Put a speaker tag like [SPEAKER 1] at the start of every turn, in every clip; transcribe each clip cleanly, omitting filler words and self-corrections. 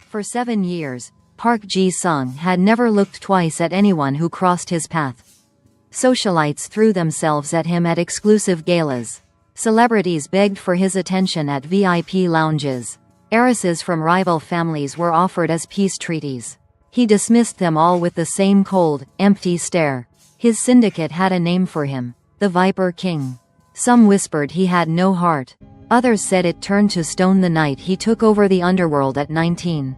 [SPEAKER 1] For 7 years, Park Ji-sung had never looked twice at anyone who crossed his path. Socialites threw themselves at him at exclusive galas. Celebrities begged for his attention at VIP lounges. Heiresses from rival families were offered as peace treaties. He dismissed them all with the same cold, empty stare. His syndicate had a name for him, the Viper King. Some whispered he had no heart. Others said it turned to stone the night he took over the underworld at 19.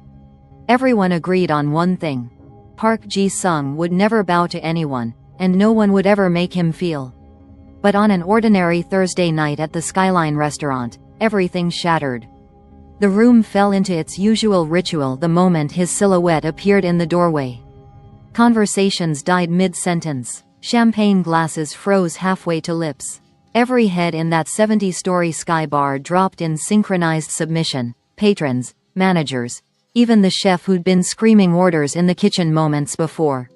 [SPEAKER 1] Everyone agreed on one thing. Park Ji-sung would never bow to anyone, and no one would ever make him feel. But on an ordinary Thursday night at the Skyline restaurant, everything shattered. The room fell into its usual ritual the moment his silhouette appeared in the doorway. Conversations died mid-sentence. Champagne glasses froze halfway to lips. Every head in that 70-story sky bar dropped in synchronized submission. Patrons, managers, even the chef who'd been screaming orders in the kitchen moments before.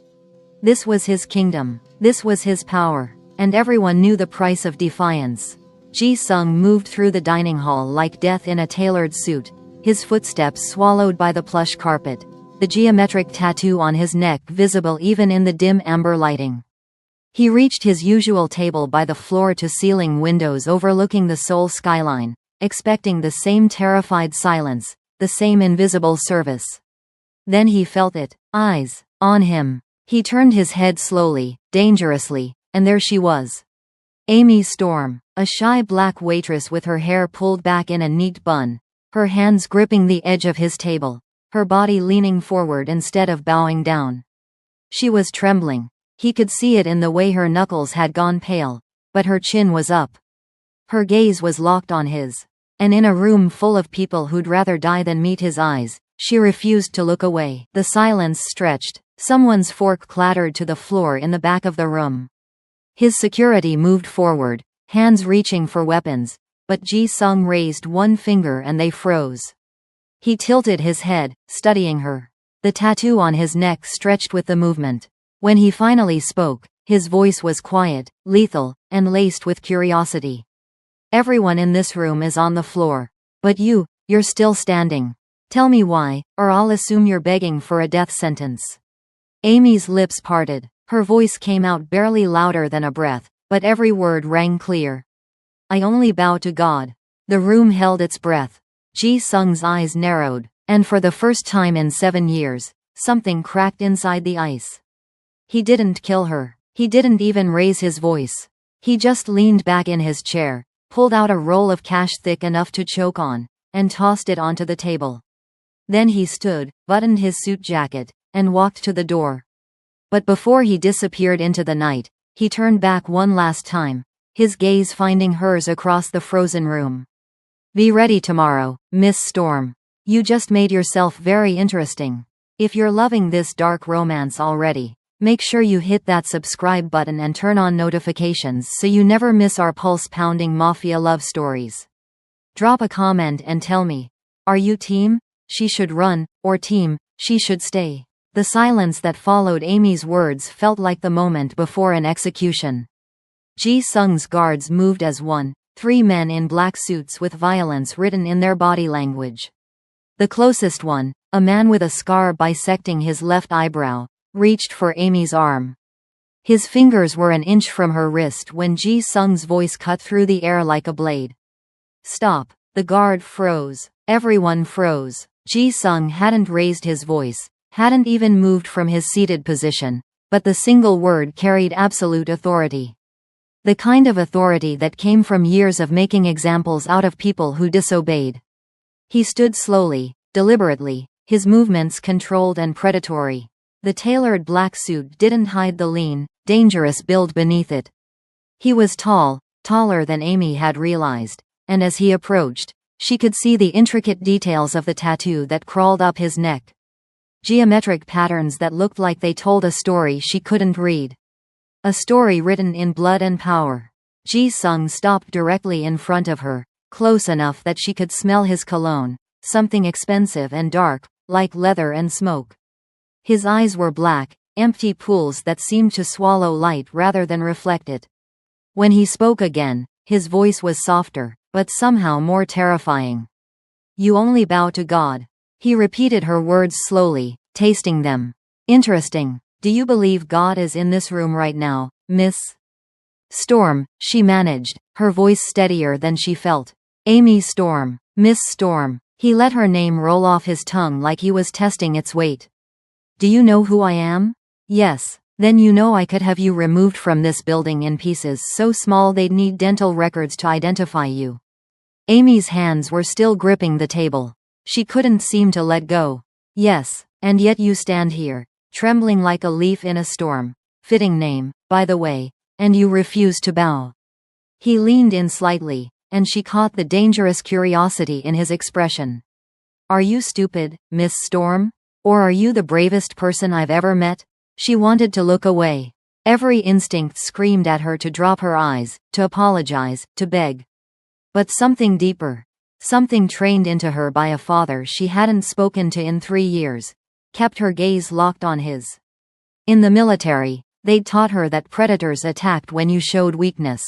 [SPEAKER 1] This was his kingdom. This was his power. And everyone knew the price of defiance. Ji-sung moved through the dining hall like death in a tailored suit, his footsteps swallowed by the plush carpet, the geometric tattoo on his neck visible even in the dim amber lighting. He reached his usual table by the floor-to-ceiling windows overlooking the Seoul skyline, expecting the same terrified silence, the same invisible service. Then he felt it, eyes on him. He turned his head slowly, dangerously, and there she was. Amy Storm, a shy black waitress with her hair pulled back in a neat bun, her hands gripping the edge of his table, her body leaning forward instead of bowing down. She was trembling. He could see it in the way her knuckles had gone pale, but her chin was up. Her gaze was locked on his. And in a room full of people who'd rather die than meet his eyes, she refused to look away. The silence stretched. Someone's fork clattered to the floor in the back of the room. His security moved forward, hands reaching for weapons, but Ji-sung raised one finger and they froze. He tilted his head, studying her. The tattoo on his neck stretched with the movement. When he finally spoke, his voice was quiet, lethal, and laced with curiosity. Everyone in this room is on the floor. But you're still standing. Tell me why, or I'll assume you're begging for a death sentence. Amy's lips parted. Her voice came out barely louder than a breath, but every word rang clear. I only bow to God. The room held its breath. Ji-sung's eyes narrowed, and for the first time in 7 years, something cracked inside the ice. He didn't kill her. He didn't even raise his voice. He just leaned back in his chair, pulled out a roll of cash thick enough to choke on, and tossed it onto the table. Then he stood, buttoned his suit jacket, and walked to the door. But before he disappeared into the night, he turned back one last time, his gaze finding hers across the frozen room. Be ready tomorrow, Miss Storm. You just made yourself very interesting. If you're loving this dark romance already, make sure you hit that subscribe button and turn on notifications so you never miss our pulse-pounding Mafia love stories. Drop a comment and tell me, are you team, she should run, or team, she should stay? The silence that followed Amy's words felt like the moment before an execution. Ji-sung's guards moved as one, 3 men in black suits with violence written in their body language. The closest one, a man with a scar bisecting his left eyebrow, reached for Amy's arm. His fingers were an inch from her wrist when Ji-sung's voice cut through the air like a blade. Stop. The guard froze. Everyone froze. Ji-sung hadn't raised his voice, hadn't even moved from his seated position, but the single word carried absolute authority. The kind of authority that came from years of making examples out of people who disobeyed. He stood slowly, deliberately, his movements controlled and predatory. The tailored black suit didn't hide the lean, dangerous build beneath it. He was tall, taller than Amy had realized, and as he approached, she could see the intricate details of the tattoo that crawled up his neck. Geometric patterns that looked like they told a story she couldn't read. A story written in blood and power. Ji-sung stopped directly in front of her, close enough that she could smell his cologne, something expensive and dark, like leather and smoke. His eyes were black, empty pools that seemed to swallow light rather than reflect it. When he spoke again, his voice was softer, but somehow more terrifying. You only bow to God. He repeated her words slowly, tasting them. Interesting. Do you believe God is in this room right now, Miss Storm? She managed, her voice steadier than she felt. Amy Storm. Miss Storm. He let her name roll off his tongue like he was testing its weight. Do you know who I am? Yes. Then you know I could have you removed from this building in pieces so small they'd need dental records to identify you. Amy's hands were still gripping the table. She couldn't seem to let go. Yes, and yet you stand here, trembling like a leaf in a storm. Fitting name, by the way, and you refuse to bow. He leaned in slightly, and she caught the dangerous curiosity in his expression. Are you stupid, Miss Storm? Or are you the bravest person I've ever met? She wanted to look away. Every instinct screamed at her to drop her eyes, to apologize, to beg. But something deeper, something trained into her by a father she hadn't spoken to in 3 years, kept her gaze locked on his. In the military, they'd taught her that predators attacked when you showed weakness.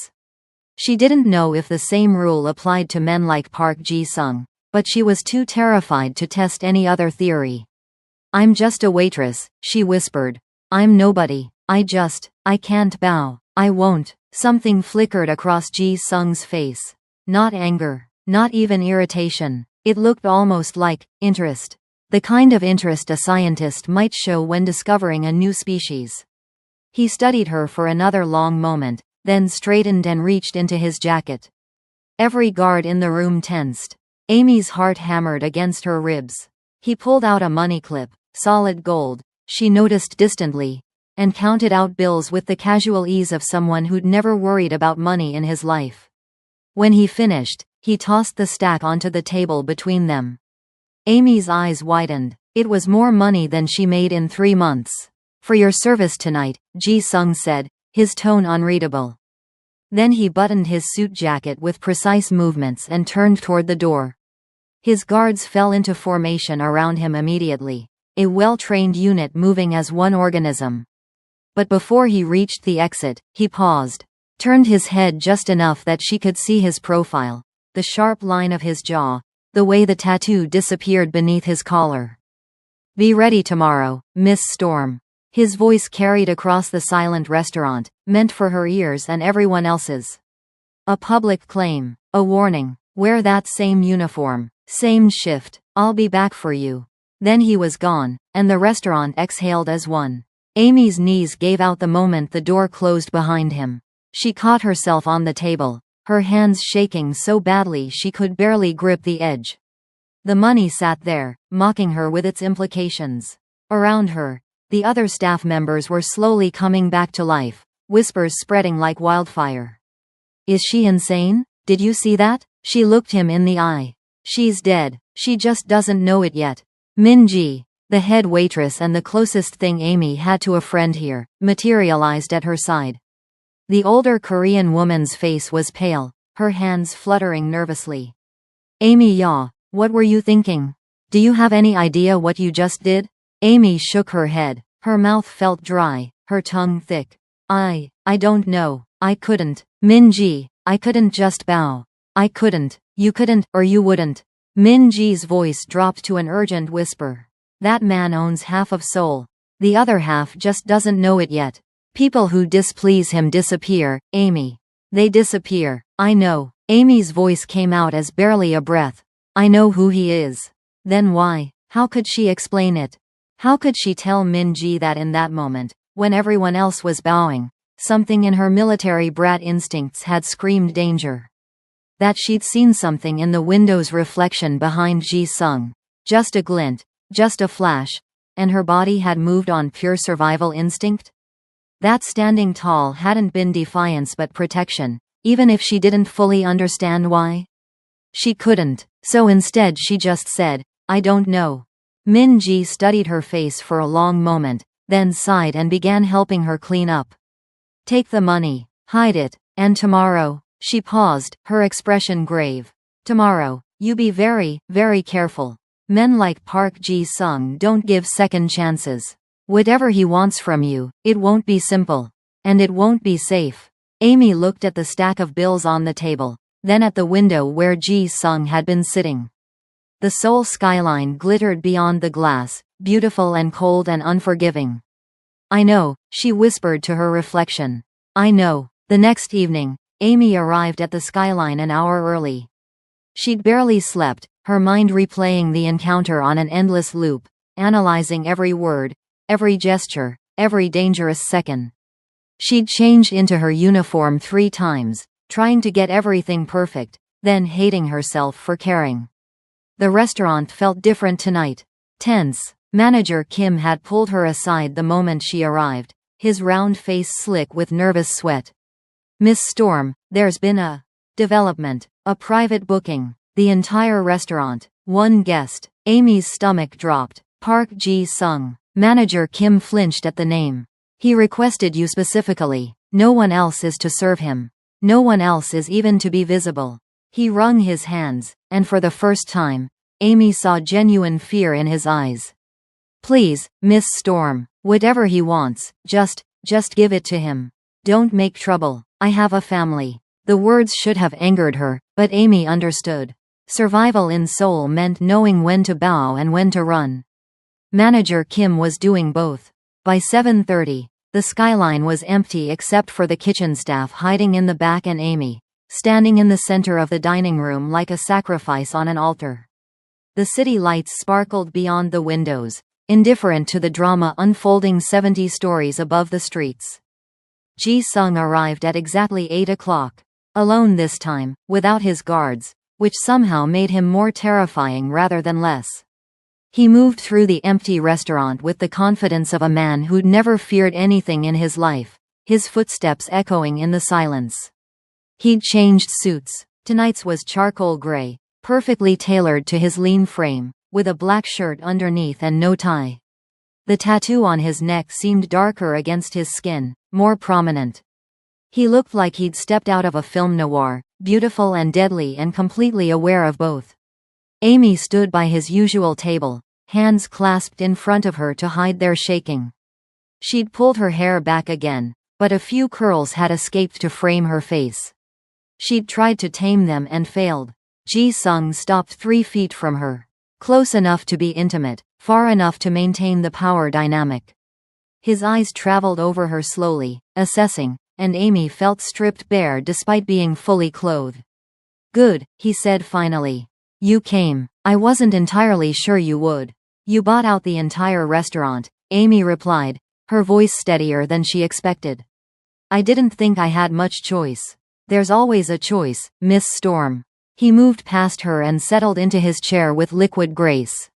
[SPEAKER 1] She didn't know if the same rule applied to men like Park Ji-sung, but she was too terrified to test any other theory. I'm just a waitress, she whispered. I'm nobody. I can't bow. I won't. Something flickered across Ji-sung's face. Not anger. Not even irritation. It looked almost like interest. The kind of interest a scientist might show when discovering a new species. He studied her for another long moment, then straightened and reached into his jacket. Every guard in the room tensed. Amy's heart hammered against her ribs. He pulled out a money clip, solid gold, she noticed distantly, and counted out bills with the casual ease of someone who'd never worried about money in his life. When he finished, he tossed the stack onto the table between them. Amy's eyes widened. It was more money than she made in 3 months. For your service tonight, Ji-sung said, his tone unreadable. Then he buttoned his suit jacket with precise movements and turned toward the door. His guards fell into formation around him immediately, a well-trained unit moving as one organism. But before he reached the exit, he paused, turned his head just enough that she could see his profile, the sharp line of his jaw, the way the tattoo disappeared beneath his collar. Be ready tomorrow, Miss Storm. His voice carried across the silent restaurant, meant for her ears and everyone else's. A public claim, a warning, wear that same uniform, same shift, I'll be back for you. Then he was gone, and the restaurant exhaled as one. Amy's knees gave out the moment the door closed behind him. She caught herself on the table, her hands shaking so badly she could barely grip the edge. The money sat there, mocking her with its implications. Around her, the other staff members were slowly coming back to life, whispers spreading like wildfire. Is she insane? Did you see that? She looked him in the eye. She's dead, she just doesn't know it yet. Min-ji, the head waitress and the closest thing Amy had to a friend here, materialized at her side. The older Korean woman's face was pale, her hands fluttering nervously. Amy Yaw, what were you thinking? Do you have any idea what you just did? Amy shook her head, her mouth felt dry, her tongue thick. I don't know, I couldn't. Min-ji, I couldn't just bow. I couldn't, you couldn't, or you wouldn't. Min-ji's voice dropped to an urgent whisper. That man owns half of Seoul. The other half just doesn't know it yet. People who displease him disappear, Amy. They disappear. I know. Amy's voice came out as barely a breath. I know who he is. Then why? How could she explain it? How could she tell Min-ji that in that moment, when everyone else was bowing, something in her military brat instincts had screamed danger? That she'd seen something in the window's reflection behind Ji-sung. Just a glint, just a flash, and her body had moved on pure survival instinct? That standing tall hadn't been defiance but protection, even if she didn't fully understand why. She couldn't, so instead she just said, I don't know. Min-ji studied her face for a long moment, then sighed and began helping her clean up. Take the money, hide it, and tomorrow. She paused, her expression grave. Tomorrow, you be very, very careful. Men like Park Ji-sung don't give second chances. Whatever he wants from you, it won't be simple. And it won't be safe. Amy looked at the stack of bills on the table, then at the window where Ji-sung had been sitting. The Seoul skyline glittered beyond the glass, beautiful and cold and unforgiving. "I know," she whispered to her reflection. "I know." The next evening, Amy arrived at the skyline an hour early. She'd barely slept, her mind replaying the encounter on an endless loop, analyzing every word, every gesture, every dangerous second. She'd changed into her uniform 3 times, trying to get everything perfect, then hating herself for caring. The restaurant felt different tonight. Tense. Manager Kim had pulled her aside the moment she arrived, his round face slick with nervous sweat. "Miss Storm, there's been a development, a private booking." The entire restaurant. One guest. Amy's stomach dropped. Park Ji-sung. Manager Kim flinched at the name. "He requested you specifically. No one else is to serve him. No one else is even to be visible." He wrung his hands, and for the first time, Amy saw genuine fear in his eyes. "Please, Miss Storm, whatever he wants, just give it to him. Don't make trouble. I have a family." The words should have angered her, but Amy understood. Survival in Seoul meant knowing when to bow and when to run. Manager Kim was doing both. By 7:30, the skyline was empty except for the kitchen staff hiding in the back and Amy, standing in the center of the dining room like a sacrifice on an altar. The city lights sparkled beyond the windows, indifferent to the drama unfolding 70 stories above the streets. Ji-sung arrived at exactly 8 o'clock. Alone this time, without his guards, which somehow made him more terrifying rather than less. He moved through the empty restaurant with the confidence of a man who'd never feared anything in his life, his footsteps echoing in the silence. He'd changed suits. Tonight's was charcoal gray, perfectly tailored to his lean frame, with a black shirt underneath and no tie. The tattoo on his neck seemed darker against his skin, more prominent. He looked like he'd stepped out of a film noir, beautiful and deadly and completely aware of both. Amy stood by his usual table, hands clasped in front of her to hide their shaking. She'd pulled her hair back again, but a few curls had escaped to frame her face. She'd tried to tame them and failed. Ji-sung stopped 3 feet from her. Close enough to be intimate, far enough to maintain the power dynamic. His eyes traveled over her slowly, assessing, and Amy felt stripped bare despite being fully clothed. "Good," he said finally. "You came. I wasn't entirely sure you would." "You bought out the entire restaurant," Amy replied, her voice steadier than she expected. "I didn't think I had much choice." "There's always a choice, Miss Storm." He moved past her and settled into his chair with liquid grace.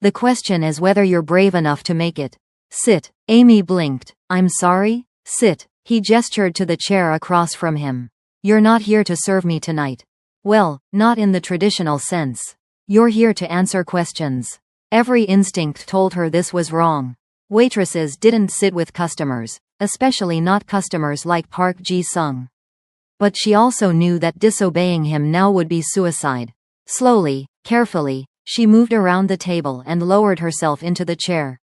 [SPEAKER 1] "The question is whether you're brave enough to make it." "Sit." Amy blinked. "I'm sorry?" "Sit." He gestured to the chair across from him. "You're not here to serve me tonight." "Well, not in the traditional sense. You're here to answer questions." Every instinct told her this was wrong. Waitresses didn't sit with customers, especially not customers like Park Ji-sung. But she also knew that disobeying him now would be suicide. Slowly, carefully, she moved around the table and lowered herself into the chair.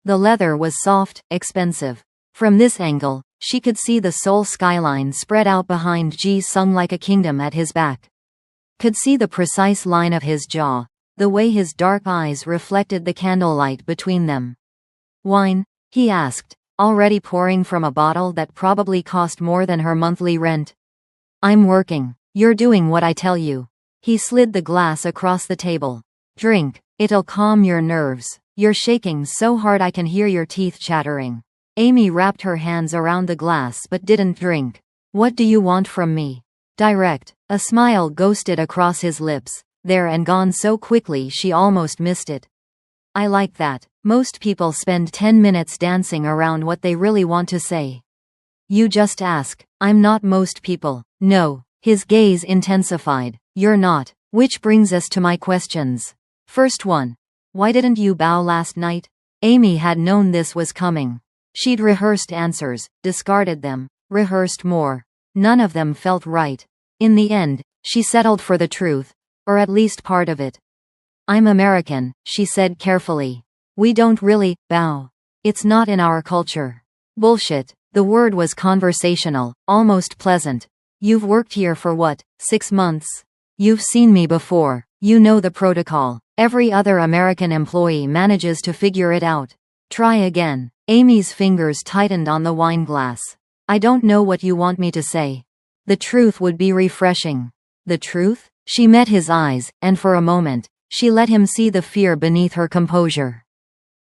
[SPEAKER 1] The leather was soft, expensive. From this angle, she could see the Seoul skyline spread out behind Ji-sung like a kingdom at his back. Could see the precise line of his jaw, the way his dark eyes reflected the candlelight between them. "Wine?" he asked, already pouring from a bottle that probably cost more than her monthly rent. "I'm working. You're doing what I tell you." He slid the glass across the table. "Drink. It'll calm your nerves. You're shaking so hard I can hear your teeth chattering." Amy wrapped her hands around the glass but didn't drink. "What do you want from me?" "Direct." A smile ghosted across his lips, there and gone so quickly she almost missed it. "I like that. Most people spend 10 minutes dancing around what they really want to say. You just ask." "I'm not most people." "No." His gaze intensified. "You're not. Which brings us to my questions. First one. Why didn't you bow last night?" Amy had known this was coming. She'd rehearsed answers, discarded them, rehearsed more. None of them felt right. In the end, she settled for the truth, or at least part of it. "I'm American," she said carefully. "We don't really bow. It's not in our culture." "Bullshit." The word was conversational, almost pleasant. "You've worked here for what, 6 months? You've seen me before." You know the protocol. Every other American employee manages to figure it out. Try again. Amy's fingers tightened on the wine glass. I don't know what you want me to say. The truth would be refreshing. The truth? She met his eyes, and for a moment, she let him see the fear beneath her composure.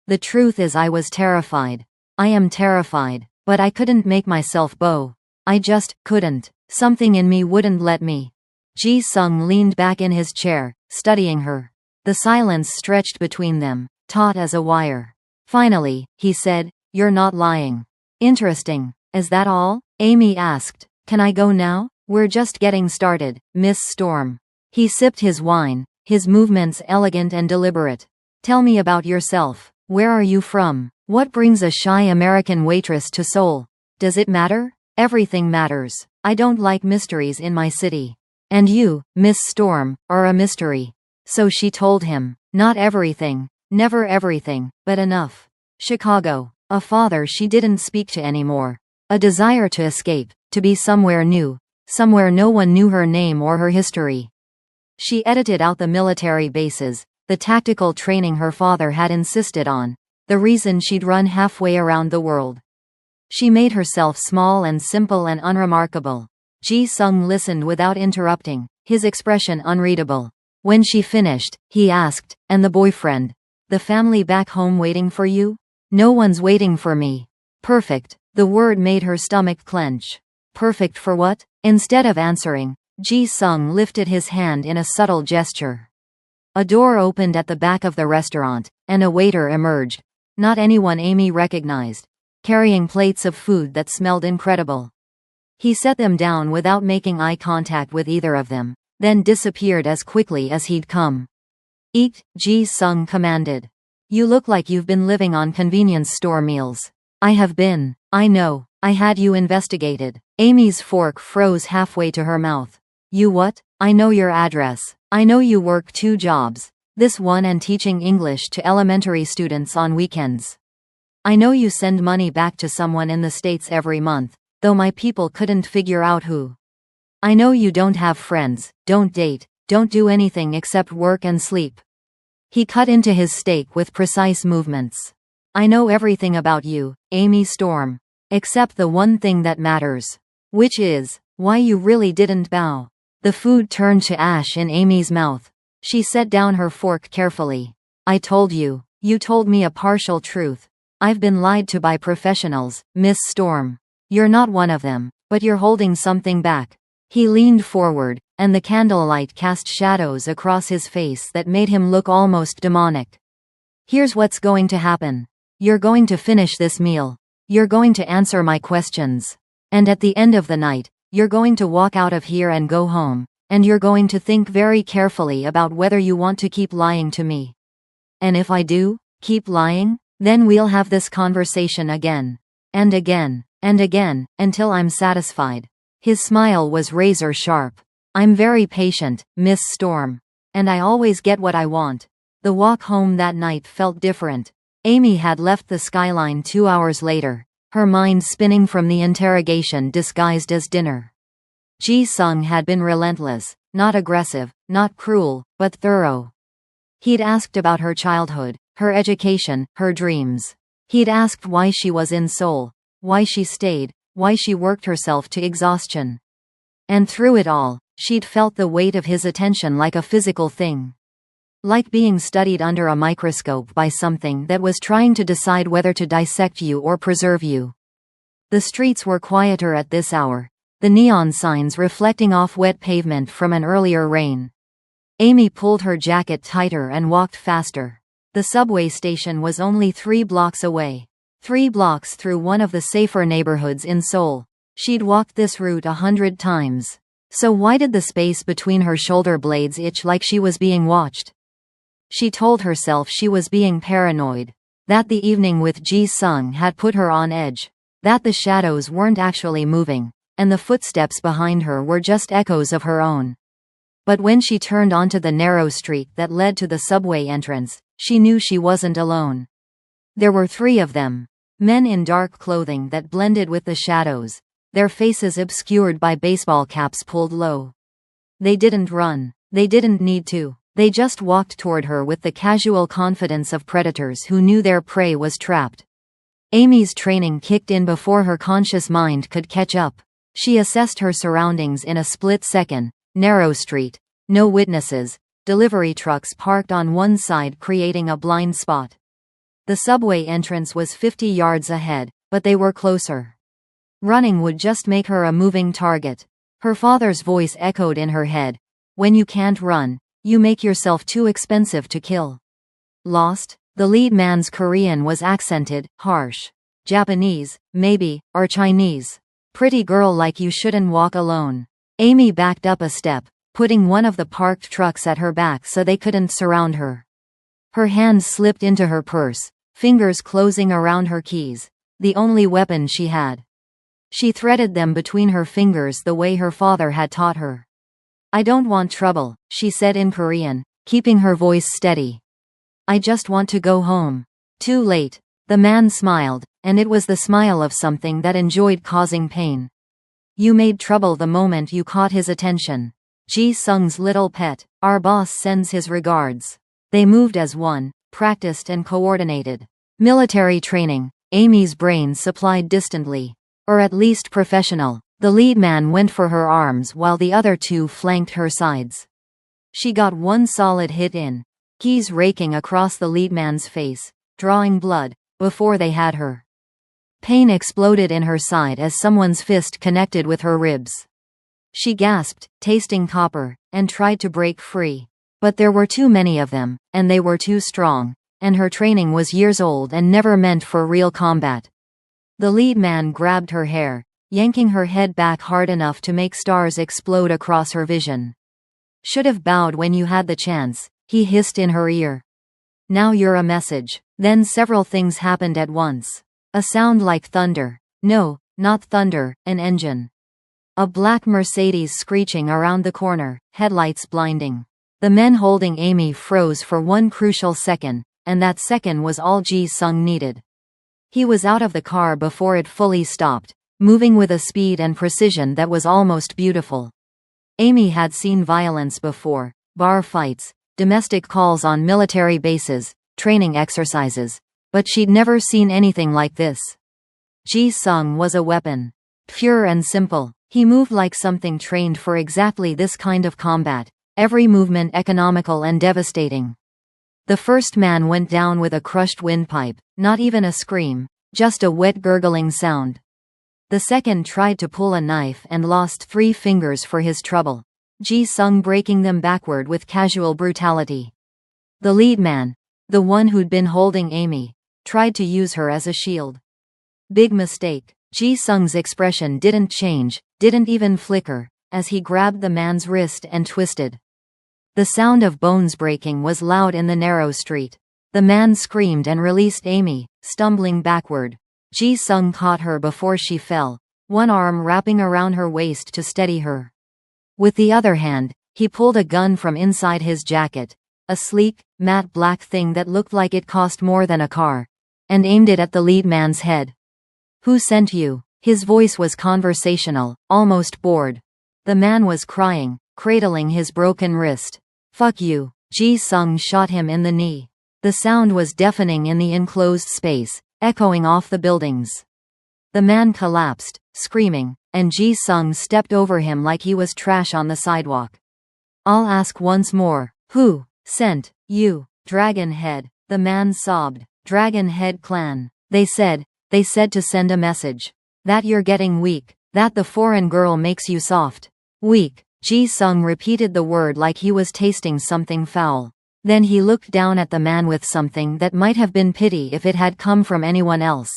[SPEAKER 1] The truth is I was terrified. I am terrified, but I couldn't make myself bow. I just couldn't. Something in me wouldn't let me. Ji-sung leaned back in his chair, studying her. The silence stretched between them, taut as a wire. Finally, he said, "You're not lying." "Interesting. Is that all?" Amy asked. "Can I go now?" "We're just getting started, Miss Storm." He sipped his wine, his movements elegant and deliberate. "Tell me about yourself. Where are you from? What brings a shy American waitress to Seoul? Does it matter?" "Everything matters. I don't like mysteries in my city. And you, Miss Storm, are a mystery." So she told him. Not everything, never everything, but enough. Chicago. A father she didn't speak to anymore. A desire to escape, to be somewhere new, somewhere no one knew her name or her history. She edited out the military bases, the tactical training her father had insisted on, the reason she'd run halfway around the world. She made herself small and simple and unremarkable. Ji-sung listened without interrupting, his expression unreadable. When she finished, he asked, "And the boyfriend? The family back home waiting for you?" "No one's waiting for me." "Perfect." The word made her stomach clench. Perfect for what? Instead of answering, Ji-sung lifted his hand in a subtle gesture. A door opened at the back of the restaurant, and a waiter emerged. Not anyone Amy recognized. Carrying plates of food that smelled incredible. He set them down without making eye contact with either of them, then disappeared as quickly as he'd come. "Eat," Ji-sung commanded. "You look like you've been living on convenience store meals." "I have been. I know. I had you investigated." Amy's fork froze halfway to her mouth. "You what?" "I know your address. I know you work 2 jobs. This one and teaching English to elementary students on weekends. I know you send money back to someone in the States every month, though my people couldn't figure out who. I know you don't have friends, don't date, don't do anything except work and sleep." He cut into his steak with precise movements. "I know everything about you, Amy Storm. Except the one thing that matters. Which is, why you really didn't bow." The food turned to ash in Amy's mouth. She set down her fork carefully. "I told you. You told me a partial truth. I've been lied to by professionals, Miss Storm. You're not one of them, but you're holding something back." He leaned forward, and the candlelight cast shadows across his face that made him look almost demonic. "Here's what's going to happen. You're going to finish this meal. You're going to answer my questions. And at the end of the night, you're going to walk out of here and go home, and you're going to think very carefully about whether you want to keep lying to me. And if I do, keep lying, then we'll have this conversation again. And again, and again, until I'm satisfied." His smile was razor sharp. "I'm very patient, Miss Storm. And I always get what I want." The walk home that night felt different. Amy had left the skyline 2 hours later, her mind spinning from the interrogation disguised as dinner. Ji-sung had been relentless, not aggressive, not cruel, but thorough. He'd asked about her childhood, her education, her dreams. He'd asked why she was in Seoul, why she stayed, why she worked herself to exhaustion. And through it all, she'd felt the weight of his attention like a physical thing. Like being studied under a microscope by something that was trying to decide whether to dissect you or preserve you. The streets were quieter at this hour, the neon signs reflecting off wet pavement from an earlier rain. Amy pulled her jacket tighter and walked faster. The subway station was only 3 blocks away. 3 blocks through one of the safer neighborhoods in Seoul. She'd walked this route 100 times. So why did the space between her shoulder blades itch like she was being watched? She told herself she was being paranoid. That the evening with Ji-sung had put her on edge. That the shadows weren't actually moving, and the footsteps behind her were just echoes of her own. But when she turned onto the narrow street that led to the subway entrance, she knew she wasn't alone. There were 3 of them. Men in dark clothing that blended with the shadows, their faces obscured by baseball caps pulled low. They didn't run. They didn't need to. They just walked toward her with the casual confidence of predators who knew their prey was trapped. Amy's training kicked in before her conscious mind could catch up. She assessed her surroundings in a split second. Narrow street, no witnesses, delivery trucks parked on one side creating a blind spot. The subway entrance was 50 yards ahead, but they were closer. Running would just make her a moving target. Her father's voice echoed in her head. When you can't run, you make yourself too expensive to kill. Lost? The lead man's Korean was accented, harsh. Japanese, maybe, or Chinese. Pretty girl like you shouldn't walk alone. Amy backed up a step, putting one of the parked trucks at her back so they couldn't surround her. Her hand slipped into her purse, fingers closing around her keys, the only weapon she had. She threaded them between her fingers the way her father had taught her. I don't want trouble, she said in Korean, keeping her voice steady. I just want to go home. Too late. The man smiled, and it was the smile of something that enjoyed causing pain. You made trouble the moment you caught his attention. Ji-sung's little pet, our boss sends his regards. They moved as one, practiced and coordinated. Military training, Amy's brain supplied distantly. Or at least professional. The lead man went for her arms while the other two flanked her sides. She got one solid hit in, keys raking across the lead man's face, drawing blood, before they had her. Pain exploded in her side as someone's fist connected with her ribs. She gasped, tasting copper, and tried to break free. But there were too many of them, and they were too strong, and her training was years old and never meant for real combat. The lead man grabbed her hair, yanking her head back hard enough to make stars explode across her vision. Should have bowed when you had the chance, he hissed in her ear. Now you're a message. Then several things happened at once. A sound like thunder. No, not thunder, an engine. A black Mercedes screeching around the corner, headlights blinding. The men holding Amy froze for one crucial second, and that second was all Ji-sung needed. He was out of the car before it fully stopped, moving with a speed and precision that was almost beautiful. Amy had seen violence before, bar fights, domestic calls on military bases, training exercises, but she'd never seen anything like this. Ji-sung was a weapon. Pure and simple, he moved like something trained for exactly this kind of combat, every movement economical and devastating. The first man went down with a crushed windpipe, not even a scream, just a wet gurgling sound. The second tried to pull a knife and lost 3 fingers for his trouble, Ji-sung breaking them backward with casual brutality. The lead man, the one who'd been holding Amy, tried to use her as a shield. Big mistake. Ji-sung's expression didn't change, didn't even flicker, as he grabbed the man's wrist and twisted. The sound of bones breaking was loud in the narrow street. The man screamed and released Amy, stumbling backward. Ji-sung caught her before she fell, one arm wrapping around her waist to steady her. With the other hand, he pulled a gun from inside his jacket, a sleek, matte black thing that looked like it cost more than a car, and aimed it at the lead man's head. Who sent you? His voice was conversational, almost bored. The man was crying, cradling his broken wrist. Fuck you. Ji-sung shot him in the knee. The sound was deafening in the enclosed space, echoing off the buildings. The man collapsed, screaming, and Ji-sung stepped over him like he was trash on the sidewalk. I'll ask once more. Who sent you? Dragon Head. The man sobbed. Dragon Head clan. They said to send a message. That you're getting weak. That the foreign girl makes you soft. Weak. Ji-sung repeated the word like he was tasting something foul. Then he looked down at the man with something that might have been pity if it had come from anyone else.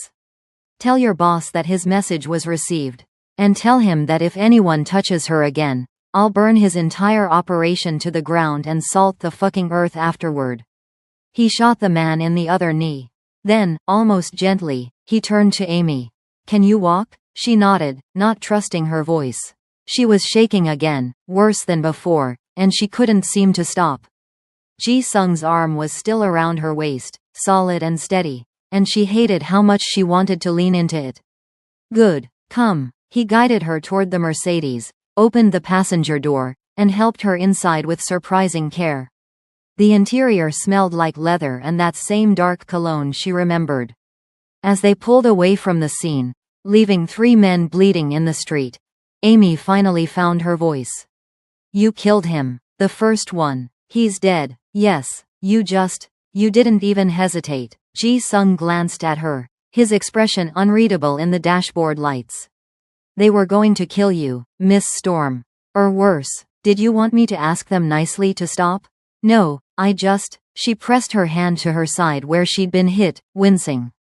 [SPEAKER 1] Tell your boss that his message was received. And tell him that if anyone touches her again, I'll burn his entire operation to the ground and salt the fucking earth afterward. He shot the man in the other knee. Then, almost gently, he turned to Amy. Can you walk? She nodded, not trusting her voice. She was shaking again, worse than before, and she couldn't seem to stop. Ji-sung's arm was still around her waist, solid and steady, and she hated how much she wanted to lean into it. Good. Come. He guided her toward the Mercedes, opened the passenger door, and helped her inside with surprising care. The interior smelled like leather and that same dark cologne she remembered. As they pulled away from the scene, leaving 3 men bleeding in the street, Amy finally found her voice. You killed him. The first one. He's dead. Yes. You didn't even hesitate. Ji-sung glanced at her, his expression unreadable in the dashboard lights. They were going to kill you, Miss Storm. Or worse. Did you want me to ask them nicely to stop? No, she pressed her hand to her side where she'd been hit, wincing.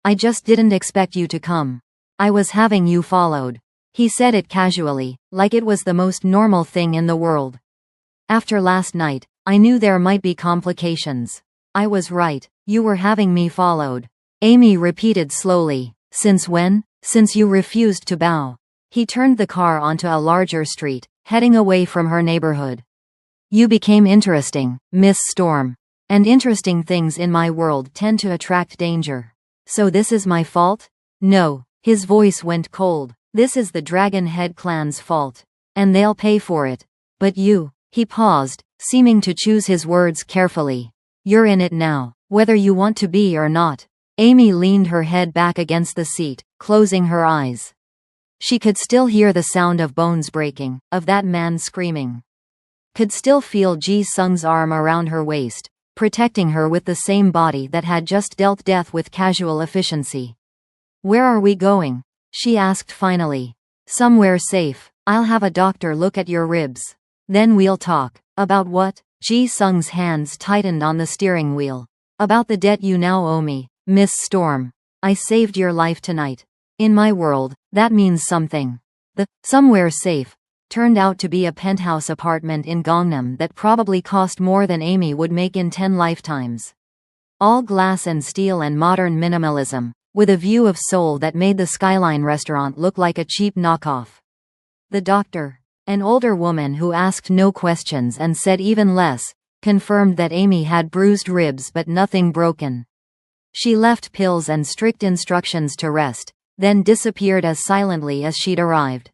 [SPEAKER 1] I just didn't expect you to come. I was having you followed. He said it casually, like it was the most normal thing in the world. After last night, I knew there might be complications. I was right, you were having me followed. Amy repeated slowly. Since when? Since you refused to bow. He turned the car onto a larger street, heading away from her neighborhood. You became interesting, Miss Storm. And interesting things in my world tend to attract danger. So this is my fault? No. His voice went cold. This is the Dragon Head clan's fault. And they'll pay for it. But you. He paused, seeming to choose his words carefully. You're in it now, whether you want to be or not. Amy leaned her head back against the seat, closing her eyes. She could still hear the sound of bones breaking, of that man screaming. Could still feel Ji-sung's arm around her waist, protecting her with the same body that had just dealt death with casual efficiency. Where are we going? She asked finally. Somewhere safe. I'll have a doctor look at your ribs. Then we'll talk. About what? Ji-sung's hands tightened on the steering wheel. About the debt you now owe me, Miss Storm. I saved your life tonight. In my world, that means something. The somewhere safe turned out to be a penthouse apartment in Gangnam that probably cost more than Amy would make in 10 lifetimes. All glass and steel and modern minimalism, with a view of Seoul that made the Skyline restaurant look like a cheap knockoff. The doctor, an older woman who asked no questions and said even less, confirmed that Amy had bruised ribs but nothing broken. She left pills and strict instructions to rest, then disappeared as silently as she'd arrived.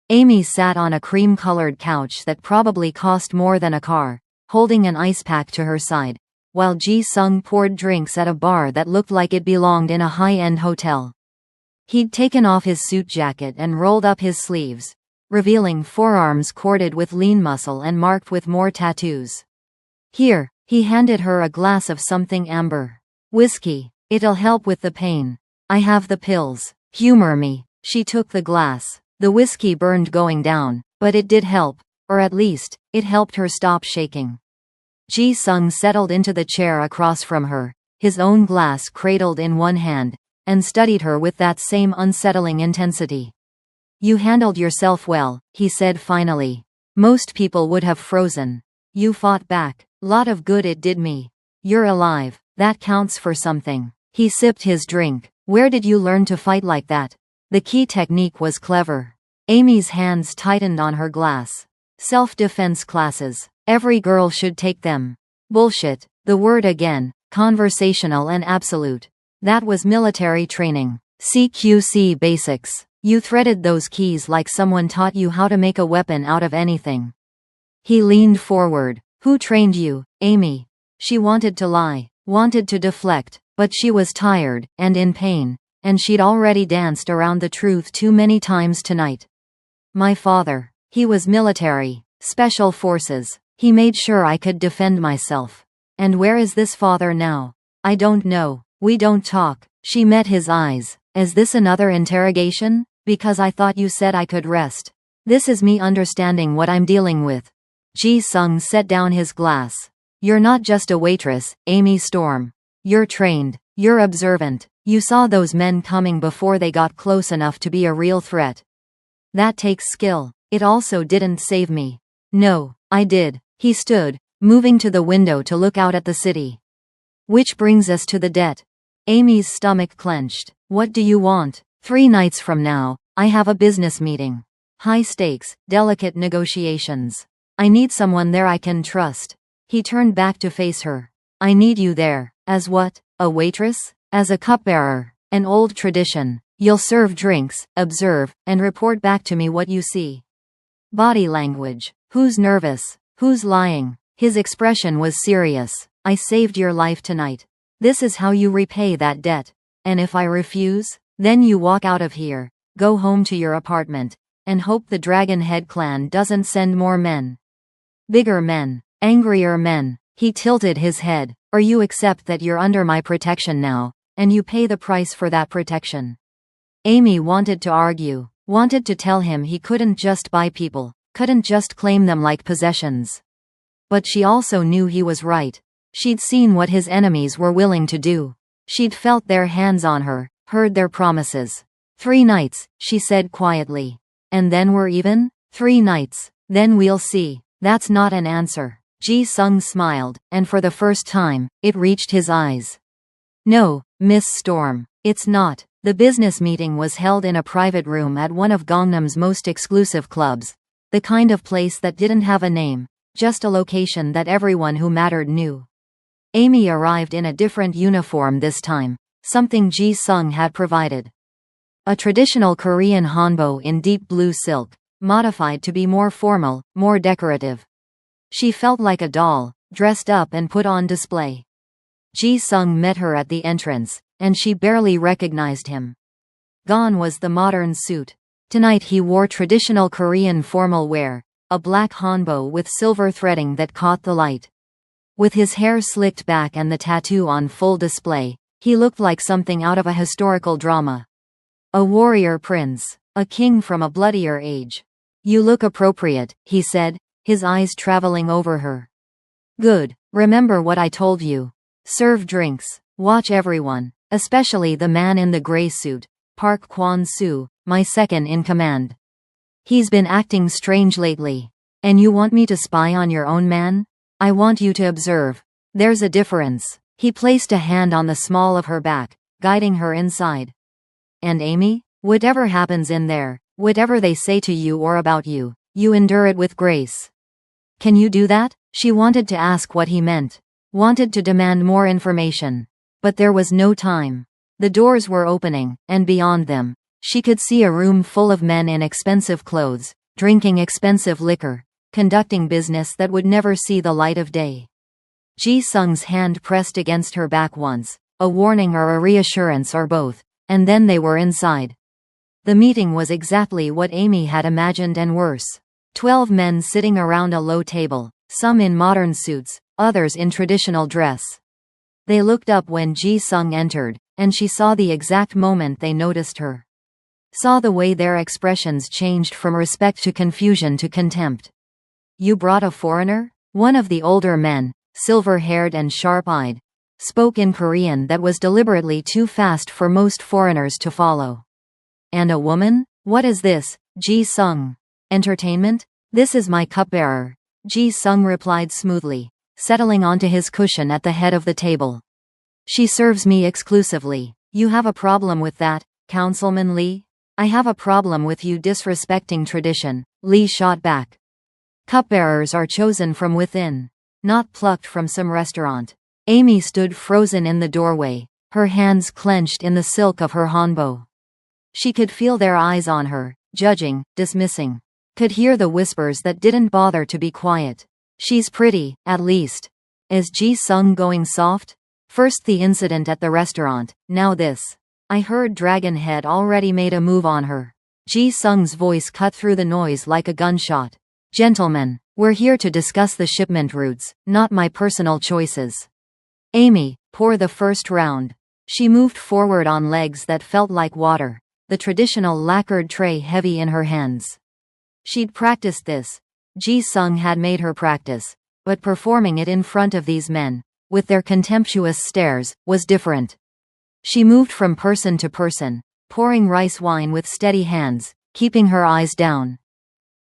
[SPEAKER 1] Amy sat on a cream-colored couch that probably cost more than a car, holding an ice pack to her side, while Ji-sung poured drinks at a bar that looked like it belonged in a high-end hotel. He'd taken off his suit jacket and rolled up his sleeves, revealing forearms corded with lean muscle and marked with more tattoos. Here, he handed her a glass of something amber. Whiskey. It'll help with the pain. I have the pills. Humor me. She took the glass. The whiskey burned going down, but it did help, or at least, it helped her stop shaking. Ji-sung settled into the chair across from her, his own glass cradled in one hand, and studied her with that same unsettling intensity. You handled yourself well, he said finally. Most people would have frozen. You fought back. Lot of good it did me. You're alive. That counts for something. He sipped his drink. Where did you learn to fight like that? The key technique was clever. Amy's hands tightened on her glass. Self-defense classes. Every girl should take them. Bullshit. The word again. Conversational and absolute. That was military training. CQC basics. You threaded those keys like someone taught you how to make a weapon out of anything. He leaned forward. Who trained you, Amy? She wanted to lie, wanted to deflect, but she was tired, and in pain, and she'd already danced around the truth too many times tonight. My father. He was military, special forces. He made sure I could defend myself. And where is this father now? I don't know. We don't talk. She met his eyes. Is this another interrogation? Because I thought you said I could rest. This is me understanding what I'm dealing with. Ji-sung set down his glass. You're not just a waitress, Amy Storm. You're trained. You're observant. You saw those men coming before they got close enough to be a real threat. That takes skill. It also didn't save me. No, I did. He stood, moving to the window to look out at the city. Which brings us to the debt. Amy's stomach clenched. What do you want? 3 nights from now, I have a business meeting. High stakes, delicate negotiations. I need someone there I can trust. He turned back to face her. I need you there. As what? A waitress? As a cupbearer. An old tradition. You'll serve drinks, observe, and report back to me what you see. Body language. Who's nervous? Who's lying? His expression was serious. I saved your life tonight. This is how you repay that debt. And if I refuse? Then you walk out of here, go home to your apartment, and hope the Dragonhead clan doesn't send more men. Bigger men. Angrier men. He tilted his head. Or you accept that you're under my protection now, and you pay the price for that protection. Amy wanted to argue, wanted to tell him he couldn't just buy people, couldn't just claim them like possessions. But she also knew he was right. She'd seen what his enemies were willing to do. She'd felt their hands on her, heard their promises. 3 nights, she said quietly. And then we're even? 3 nights. Then we'll see. That's not an answer. Ji-sung smiled, and for the first time, it reached his eyes. No, Miss Storm, it's not. The business meeting was held in a private room at one of Gangnam's most exclusive clubs. The kind of place that didn't have a name, just a location that everyone who mattered knew. Amy arrived in a different uniform this time, something Ji-sung had provided. A traditional Korean hanbok in deep blue silk, modified to be more formal, more decorative. She felt like a doll, dressed up and put on display. Ji-sung met her at the entrance, and she barely recognized him. Gone was the modern suit. Tonight he wore traditional Korean formal wear, a black hanbok with silver threading that caught the light. With his hair slicked back and the tattoo on full display, he looked like something out of a historical drama. A warrior prince, a king from a bloodier age. You look appropriate, he said, his eyes traveling over her. Good. Remember what I told you. Serve drinks. Watch everyone, especially the man in the gray suit, Park Kwon-soo, my second in command. He's been acting strange lately. And you want me to spy on your own man? I want you to observe. There's a difference. He placed a hand on the small of her back, guiding her inside. And Amy? Whatever happens in there, whatever they say to you or about you, you endure it with grace. Can you do that? She wanted to ask what he meant. Wanted to demand more information. But there was no time. The doors were opening, and beyond them, she could see a room full of men in expensive clothes, drinking expensive liquor, conducting business that would never see the light of day. Ji-sung's hand pressed against her back once, a warning or a reassurance or both, and then they were inside. The meeting was exactly what Amy had imagined and worse. 12 men sitting around a low table, some in modern suits, others in traditional dress. They looked up when Ji-sung entered, and she saw the exact moment they noticed her. Saw the way their expressions changed from respect to confusion to contempt. You brought a foreigner? One of the older men, silver-haired and sharp-eyed, spoke in Korean that was deliberately too fast for most foreigners to follow. And a woman? What is this, Ji-sung? Entertainment? This is my cupbearer, Ji-sung replied smoothly, settling onto his cushion at the head of the table. She serves me exclusively. You have a problem with that, Councilman Lee? I have a problem with you disrespecting tradition, Lee shot back. Cupbearers are chosen from within, not plucked from some restaurant. Amy stood frozen in the doorway, her hands clenched in the silk of her hanbok. She could feel their eyes on her, judging, dismissing. Could hear the whispers that didn't bother to be quiet. She's pretty, at least. Is Ji-sung going soft? First the incident at the restaurant, now this. I heard Dragonhead already made a move on her. Ji-sung's voice cut through the noise like a gunshot. Gentlemen, we're here to discuss the shipment routes, not my personal choices. Amy, pour the first round. She moved forward on legs that felt like water, the traditional lacquered tray heavy in her hands. She'd practiced this. Ji-sung had made her practice, but performing it in front of these men, with their contemptuous stares, was different. She moved from person to person, pouring rice wine with steady hands, keeping her eyes down.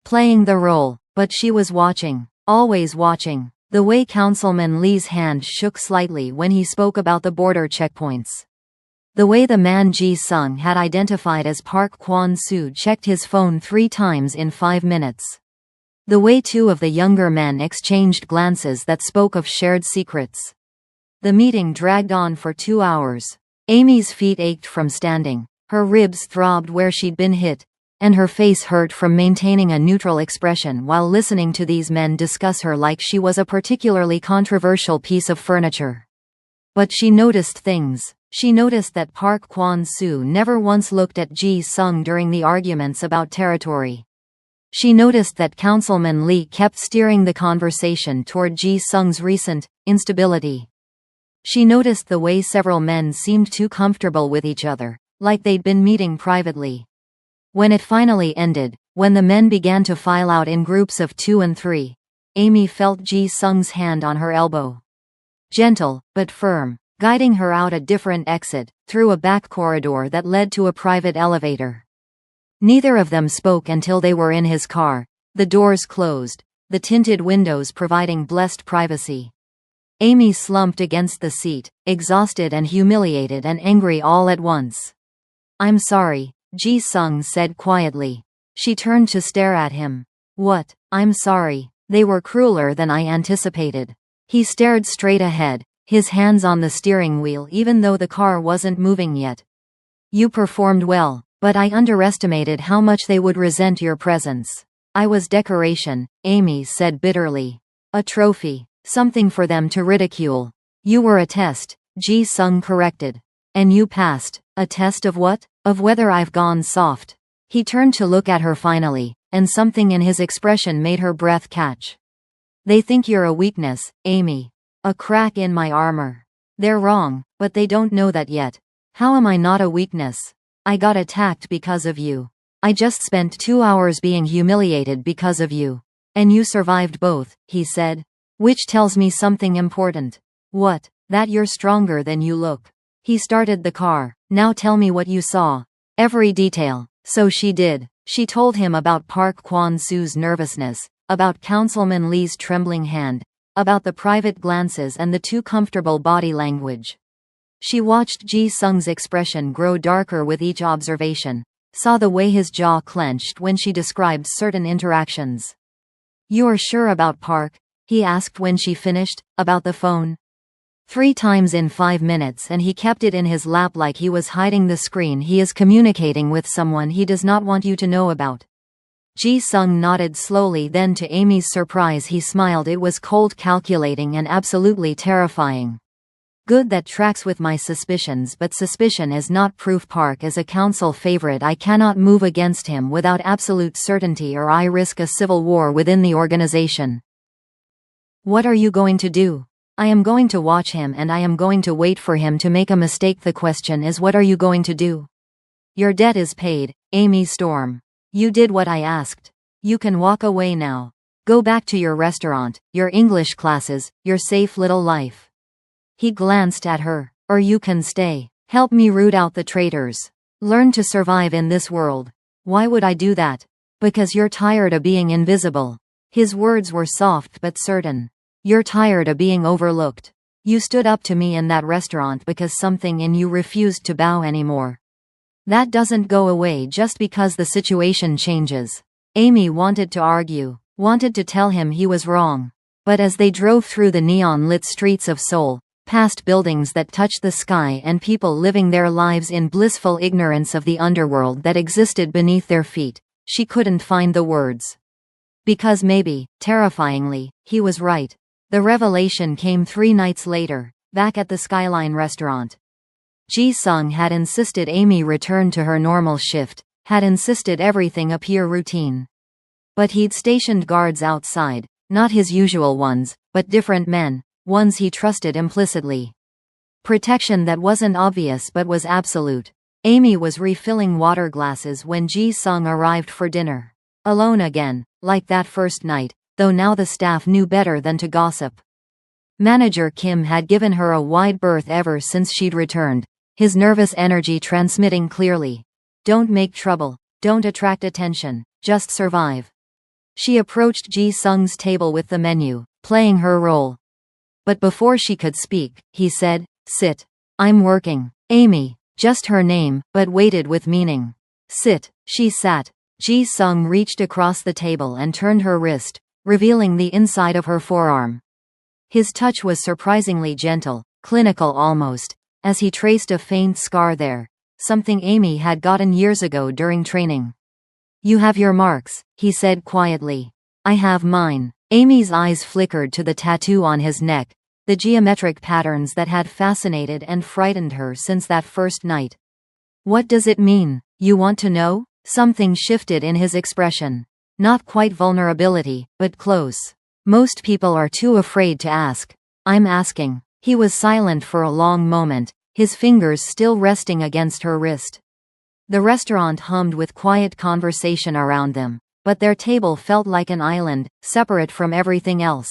[SPEAKER 1] Playing the role, but she was watching, always watching, the way Councilman Lee's hand shook slightly when he spoke about the border checkpoints. The way the man Ji-sung had identified as Park Kwon-soo checked his phone 3 times in 5 minutes. The way 2 of the younger men exchanged glances that spoke of shared secrets. The meeting dragged on for 2 hours. Amy's feet ached from standing, her ribs throbbed where she'd been hit, and her face hurt from maintaining a neutral expression while listening to these men discuss her like she was a particularly controversial piece of furniture. But she noticed things. She noticed that Park Kwon-soo never once looked at Ji-sung during the arguments about territory. She noticed that Councilman Lee kept steering the conversation toward Ji-sung's recent instability. She noticed the way several men seemed too comfortable with each other, like they'd been meeting privately. When it finally ended, when the men began to file out in groups of 2 and 3, Amy felt Ji-sung's hand on her elbow. Gentle, but firm, guiding her out a different exit, through a back corridor that led to a private elevator. Neither of them spoke until they were in his car, the doors closed, the tinted windows providing blessed privacy. Amy slumped against the seat, exhausted and humiliated and angry all at once. "I'm sorry," Ji-sung said quietly. She turned to stare at him. "What?" "I'm sorry. They were crueler than I anticipated." He stared straight ahead, his hands on the steering wheel even though the car wasn't moving yet. "You performed well, but I underestimated how much they would resent your presence." "I was decoration," Amy said bitterly. "A trophy. Something for them to ridicule." "You were a test," Ji-sung corrected. "And you passed." "A test of what?" "Of whether I've gone soft." He turned to look at her finally, and something in his expression made her breath catch. "They think you're a weakness, Amy. A crack in my armor. They're wrong, but they don't know that yet. How am I not a weakness? I got attacked because of you. I just spent 2 hours being humiliated because of you. And you survived both," he said. "Which tells me something important." "What?" "That you're stronger than you look." He started the car. "Now tell me what you saw." "Every detail." So she did. She told him about Park Kwon-soo's nervousness, about Councilman Lee's trembling hand, about the private glances and the too comfortable body language. She watched Ji-sung's expression grow darker with each observation, saw the way his jaw clenched when she described certain interactions. "You're sure about Park?" he asked when she finished. "About the phone?" 3 times in 5 minutes, and he kept it in his lap like he was hiding the screen. "He is communicating with someone he does not want you to know about." Ji-sung nodded slowly, then to Amy's surprise he smiled. It was cold, calculating and absolutely terrifying. "Good, that tracks with my suspicions, but suspicion is not proof. Park is a council favorite. I cannot move against him without absolute certainty or I risk a civil war within the organization." "What are you going to do?" "I am going to watch him and I am going to wait for him to make a mistake. The question is, what are you going to do?" "Your debt is paid," Amy stormed. "You did what I asked. You can walk away now. Go back to your restaurant, your English classes, your safe little life." He glanced at her. "Or you can stay. Help me root out the traitors. Learn to survive in this world." "Why would I do that?" "Because you're tired of being invisible." His words were soft but certain. "You're tired of being overlooked. You stood up to me in that restaurant because something in you refused to bow anymore. That doesn't go away just because the situation changes." Amy wanted to argue, wanted to tell him he was wrong. But as they drove through the neon-lit streets of Seoul, past buildings that touched the sky and people living their lives in blissful ignorance of the underworld that existed beneath their feet, she couldn't find the words. Because maybe, terrifyingly, he was right. The revelation came 3 nights later, back at the Skyline restaurant. Ji-sung had insisted Amy return to her normal shift, had insisted everything appear routine. But he'd stationed guards outside, not his usual ones, but different men, ones he trusted implicitly. Protection that wasn't obvious but was absolute. Amy was refilling water glasses when Ji-sung arrived for dinner. Alone again, like that first night, though now the staff knew better than to gossip. Manager Kim had given her a wide berth ever since she'd returned, his nervous energy transmitting clearly. "Don't make trouble, don't attract attention, just survive." She approached Ji-sung's table with the menu, playing her role. But before she could speak, he said, "Sit. I'm working." Amy, just her name, but weighted with meaning. "Sit." She sat. Ji-sung reached across the table and turned her wrist, revealing the inside of her forearm. His touch was surprisingly gentle, clinical almost, as he traced a faint scar there, something Amy had gotten years ago during training. You have your marks, he said quietly. I have mine. Amy's eyes flickered to the tattoo on his neck, the geometric patterns that had fascinated and frightened her since that first night. What does it mean? You want to know? Something shifted in his expression. Not quite vulnerability, but close. Most people are too afraid to ask. I'm asking. He was silent for a long moment, his fingers still resting against her wrist. The restaurant hummed with quiet conversation around them, but their table felt like an island, separate from everything else.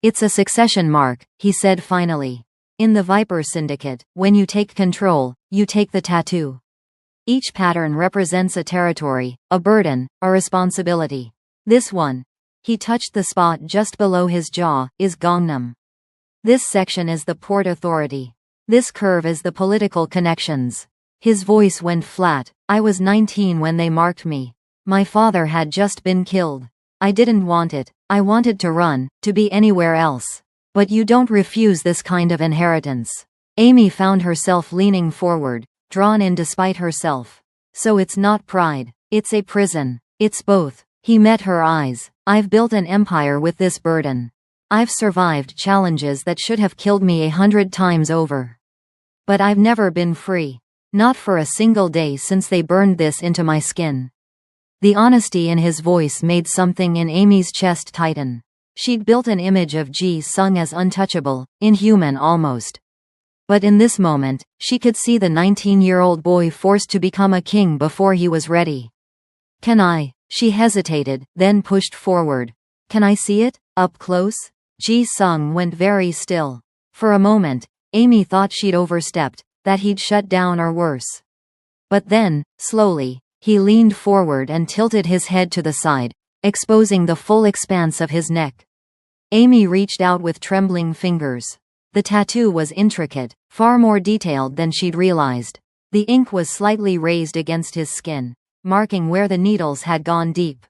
[SPEAKER 1] It's a succession mark, he said finally. In the Viper Syndicate, when you take control, you take the tattoo. Each pattern represents a territory, a burden, a responsibility. This one, he touched the spot just below his jaw, is Gangnam. This section is the Port Authority. This curve is the political connections. His voice went flat. I was 19 when they marked me. My father had just been killed. I didn't want it. I wanted to run, to be anywhere else. But you don't refuse this kind of inheritance. Amy found herself leaning forward, drawn in despite herself. So it's not pride. It's a prison. It's both. He met her eyes. I've built an empire with this burden. I've survived challenges that should have killed me 100 times over. But I've never been free. Not for a single day since they burned this into my skin. The honesty in his voice made something in Amy's chest tighten. She'd built an image of Ji-sung as untouchable, inhuman almost. But in this moment, she could see the 19-year-old boy forced to become a king before he was ready. Can I? She hesitated, then pushed forward. Can I see it? Up close? Ji-sung went very still. For a moment, Amy thought she'd overstepped, that he'd shut down or worse. But then, slowly, he leaned forward and tilted his head to the side, exposing the full expanse of his neck. Amy reached out with trembling fingers. The tattoo was intricate, far more detailed than she'd realized. The ink was slightly raised against his skin, marking where the needles had gone deep.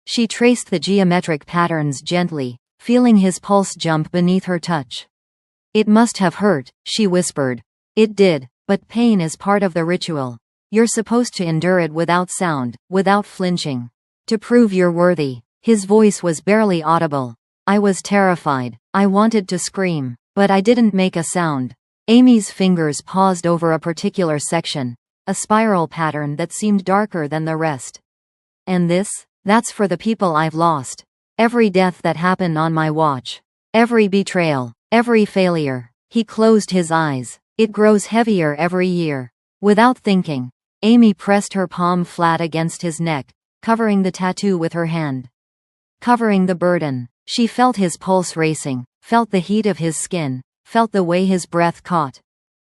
[SPEAKER 1] She traced the geometric patterns gently, feeling his pulse jump beneath her touch. It must have hurt, she whispered. It did, but pain is part of the ritual. You're supposed to endure it without sound, without flinching. To prove you're worthy. His voice was barely audible. I was terrified. I wanted to scream, but I didn't make a sound. Amy's fingers paused over a particular section, a spiral pattern that seemed darker than the rest. And this? That's for the people I've lost. Every death that happened on my watch. Every betrayal. Every failure. He closed his eyes. It grows heavier every year. Without thinking, Amy pressed her palm flat against his neck, covering the tattoo with her hand. Covering the burden. She felt his pulse racing, felt the heat of his skin, felt the way his breath caught.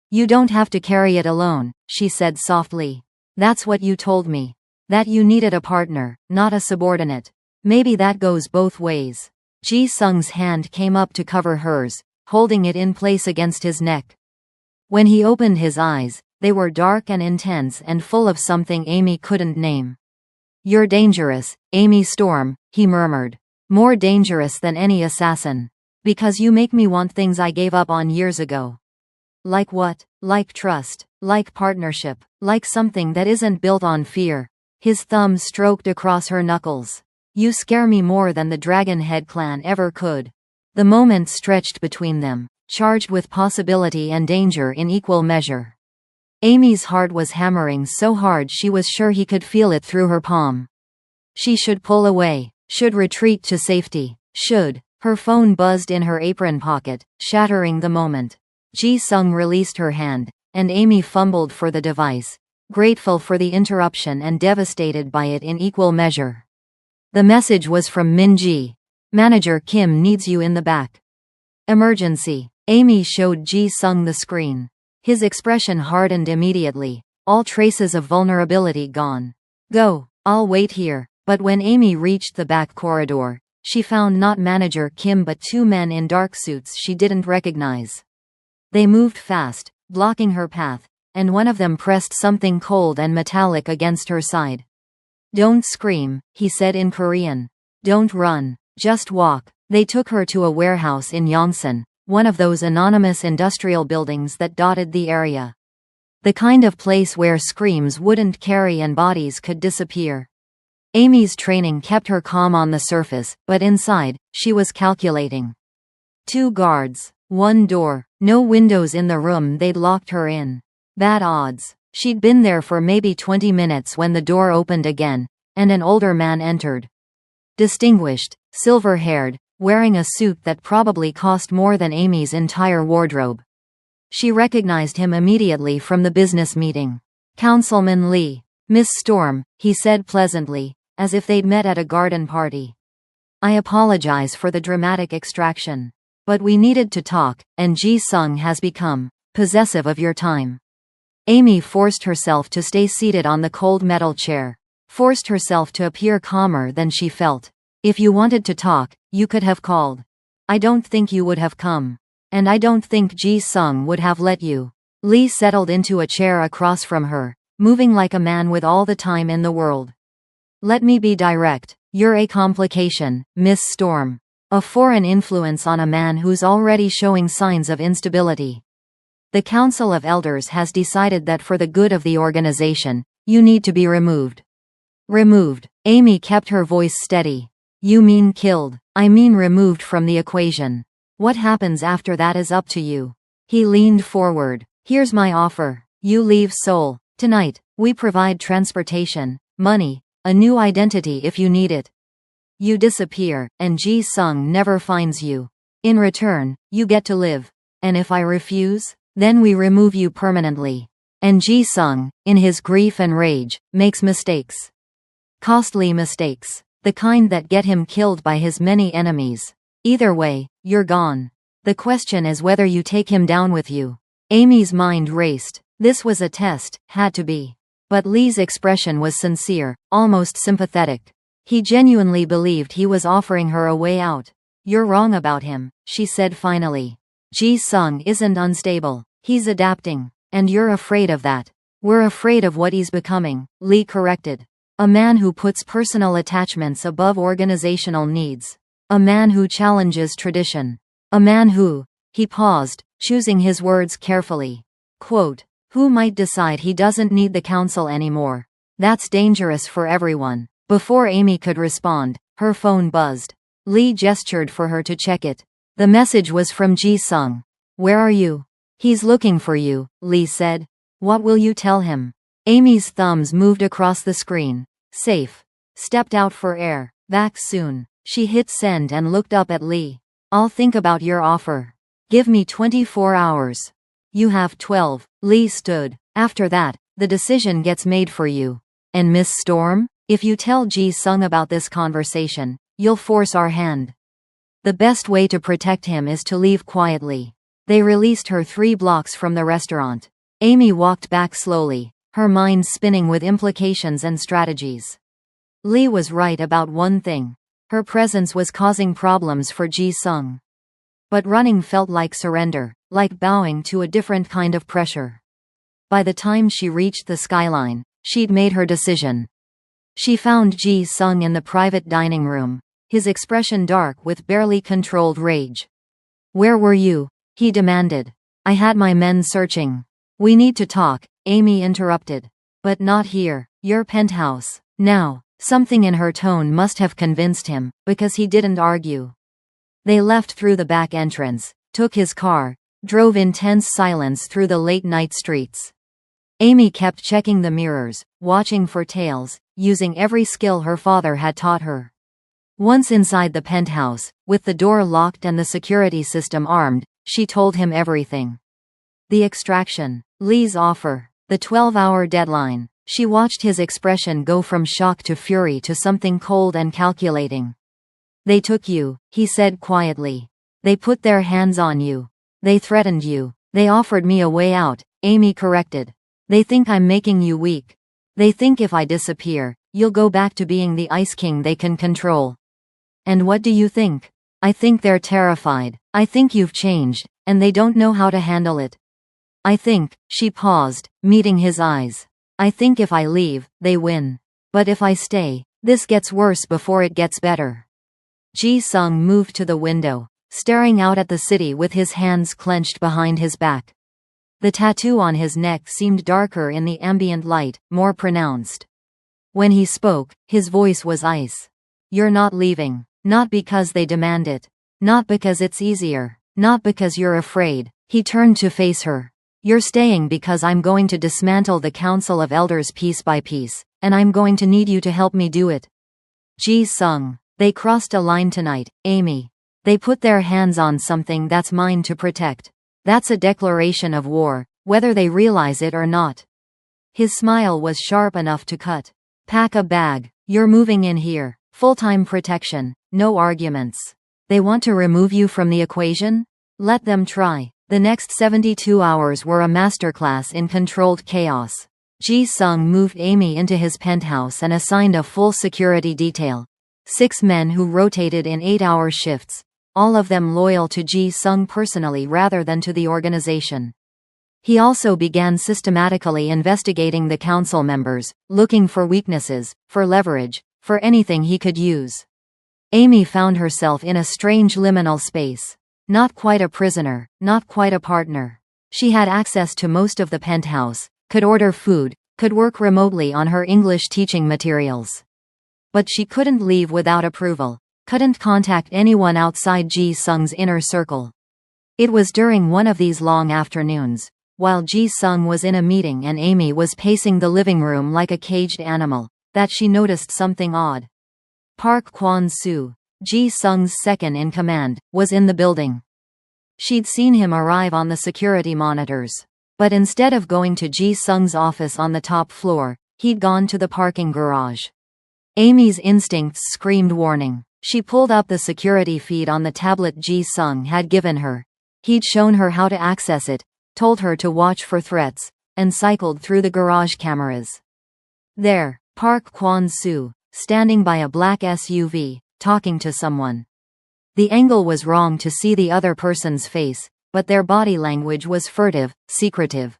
[SPEAKER 1] You don't have to carry it alone, she said softly. That's what you told me. That you needed a partner, not a subordinate. Maybe that goes both ways. Ji-sung's hand came up to cover hers, holding it in place against his neck. When he opened his eyes, they were dark and intense and full of something Amy couldn't name. You're dangerous, Amy Storm, he murmured. More dangerous than any assassin. Because you make me want things I gave up on years ago. Like what? Like trust, like partnership, like something that isn't built on fear. His thumb stroked across her knuckles. You scare me more than the Dragonhead clan ever could. The moment stretched between them, charged with possibility and danger in equal measure. Amy's heart was hammering so hard she was sure he could feel it through her palm. She should pull away, should retreat to safety, should. Her phone buzzed in her apron pocket, shattering the moment. Ji-sung released her hand, and Amy fumbled for the device, grateful for the interruption and devastated by it in equal measure. The message was from Min-ji. Manager Kim needs you in the back. Emergency. Amy showed Ji-sung the screen. His expression hardened immediately, all traces of vulnerability gone. Go, I'll wait here. But when Amy reached the back corridor, she found not Manager Kim but two men in dark suits she didn't recognize. They moved fast, blocking her path, and one of them pressed something cold and metallic against her side. Don't scream, he said in Korean. Don't run, just walk. They took her to a warehouse in Yongsan, one of those anonymous industrial buildings that dotted the area. The kind of place where screams wouldn't carry and bodies could disappear. Amy's training kept her calm on the surface, but inside, she was calculating. 2 guards. 1 door. No windows in the room they'd locked her in. Bad odds. She'd been there for maybe 20 minutes when the door opened again, and an older man entered. Distinguished, silver-haired, wearing a suit that probably cost more than Amy's entire wardrobe. She recognized him immediately from the business meeting. Councilman Lee. Miss Storm, he said pleasantly, as if they'd met at a garden party. I apologize for the dramatic extraction. But we needed to talk, and Ji-sung has become possessive of your time. Amy forced herself to stay seated on the cold metal chair. Forced herself to appear calmer than she felt. If you wanted to talk, you could have called. I don't think you would have come. And I don't think Ji-sung would have let you. Lee settled into a chair across from her, moving like a man with all the time in the world. Let me be direct. You're a complication, Miss Storm. A foreign influence on a man who's already showing signs of instability. The Council of Elders has decided that for the good of the organization, you need to be removed. Removed. Amy kept her voice steady. You mean killed. I mean removed from the equation. What happens after that is up to you. He leaned forward. Here's my offer. You leave Seoul. Tonight, we provide transportation, money, a new identity if you need it. You disappear, and Ji-sung never finds you. In return, you get to live. And if I refuse, then we remove you permanently. And Ji-sung, in his grief and rage, makes mistakes. Costly mistakes. The kind that get him killed by his many enemies. Either way, you're gone. The question is whether you take him down with you. Amy's mind raced. This was a test, had to be. But Lee's expression was sincere, almost sympathetic. He genuinely believed he was offering her a way out. You're wrong about him, she said finally. Ji-sung isn't unstable. He's adapting. And you're afraid of that. We're afraid of what he's becoming, Lee corrected. A man who puts personal attachments above organizational needs. A man who challenges tradition. A man who, he paused, choosing his words carefully. Quote, who might decide he doesn't need the council anymore. That's dangerous for everyone. Before Amy could respond, her phone buzzed. Lee gestured for her to check it. The message was from Ji-sung. Where are you? He's looking for you, Lee said. What will you tell him? Amy's thumbs moved across the screen. Safe. Stepped out for air. Back soon. She hit send and looked up at Lee. I'll think about your offer. Give me 24 hours. You have 12. Lee stood. After that, the decision gets made for you. And Miss Storm? If you tell Ji-sung about this conversation, you'll force our hand. The best way to protect him is to leave quietly. They released her 3 blocks from the restaurant. Amy walked back slowly, her mind spinning with implications and strategies. Lee was right about one thing. Her presence was causing problems for Ji-sung. But running felt like surrender, like bowing to a different kind of pressure. By the time she reached the skyline, she'd made her decision. She found Ji-sung in the private dining room, his expression dark with barely controlled rage. Where were you? He demanded. I had my men searching. We need to talk, Amy interrupted. But not here, your penthouse. Now, something in her tone must have convinced him, because he didn't argue. They left through the back entrance, took his car, drove in tense silence through the late-night streets. Amy kept checking the mirrors, watching for tails, using every skill her father had taught her. Once inside the penthouse, with the door locked and the security system armed, she told him everything. The extraction, Lee's offer, the 12-hour deadline. She watched his expression go from shock to fury to something cold and calculating. They took you, he said quietly. They put their hands on you. They threatened you. They offered me a way out, Amy corrected. They think I'm making you weak. They think if I disappear, you'll go back to being the Ice King they can control. And what do you think? I think they're terrified. I think you've changed, and they don't know how to handle it. I think, she paused, meeting his eyes. I think if I leave, they win. But if I stay, this gets worse before it gets better. Ji-sung moved to the window, staring out at the city with his hands clenched behind his back. The tattoo on his neck seemed darker in the ambient light, more pronounced. When he spoke, his voice was ice. You're not leaving. Not because they demand it. Not because it's easier. Not because you're afraid. He turned to face her. You're staying because I'm going to dismantle the Council of Elders piece by piece, and I'm going to need you to help me do it. Ji-sung. They crossed a line tonight, Amy. They put their hands on something that's mine to protect. That's a declaration of war, whether they realize it or not. His smile was sharp enough to cut. Pack a bag. You're moving in here. Full-time protection. No arguments. They want to remove you from the equation? Let them try. The next 72 hours were a masterclass in controlled chaos. Ji-sung moved Amy into his penthouse and assigned a full security detail. 6 men who rotated in 8-hour shifts, all of them loyal to Ji-sung personally rather than to the organization. He also began systematically investigating the council members, looking for weaknesses, for leverage, for anything he could use. Amy found herself in a strange liminal space. Not quite a prisoner, not quite a partner. She had access to most of the penthouse, could order food, could work remotely on her English teaching materials. But she couldn't leave without approval, couldn't contact anyone outside Ji-sung's inner circle. It was during one of these long afternoons, while Ji-sung was in a meeting and Amy was pacing the living room like a caged animal, that she noticed something odd. Park Kwon-soo, Ji-sung's second-in-command, was in the building. She'd seen him arrive on the security monitors. But instead of going to Ji-sung's office on the top floor, he'd gone to the parking garage. Amy's instincts screamed warning. She pulled up the security feed on the tablet Ji-sung had given her. He'd shown her how to access it, told her to watch for threats, and cycled through the garage cameras. There, Park Kwon-soo, standing by a black SUV, talking to someone. The angle was wrong to see the other person's face, but their body language was furtive, secretive.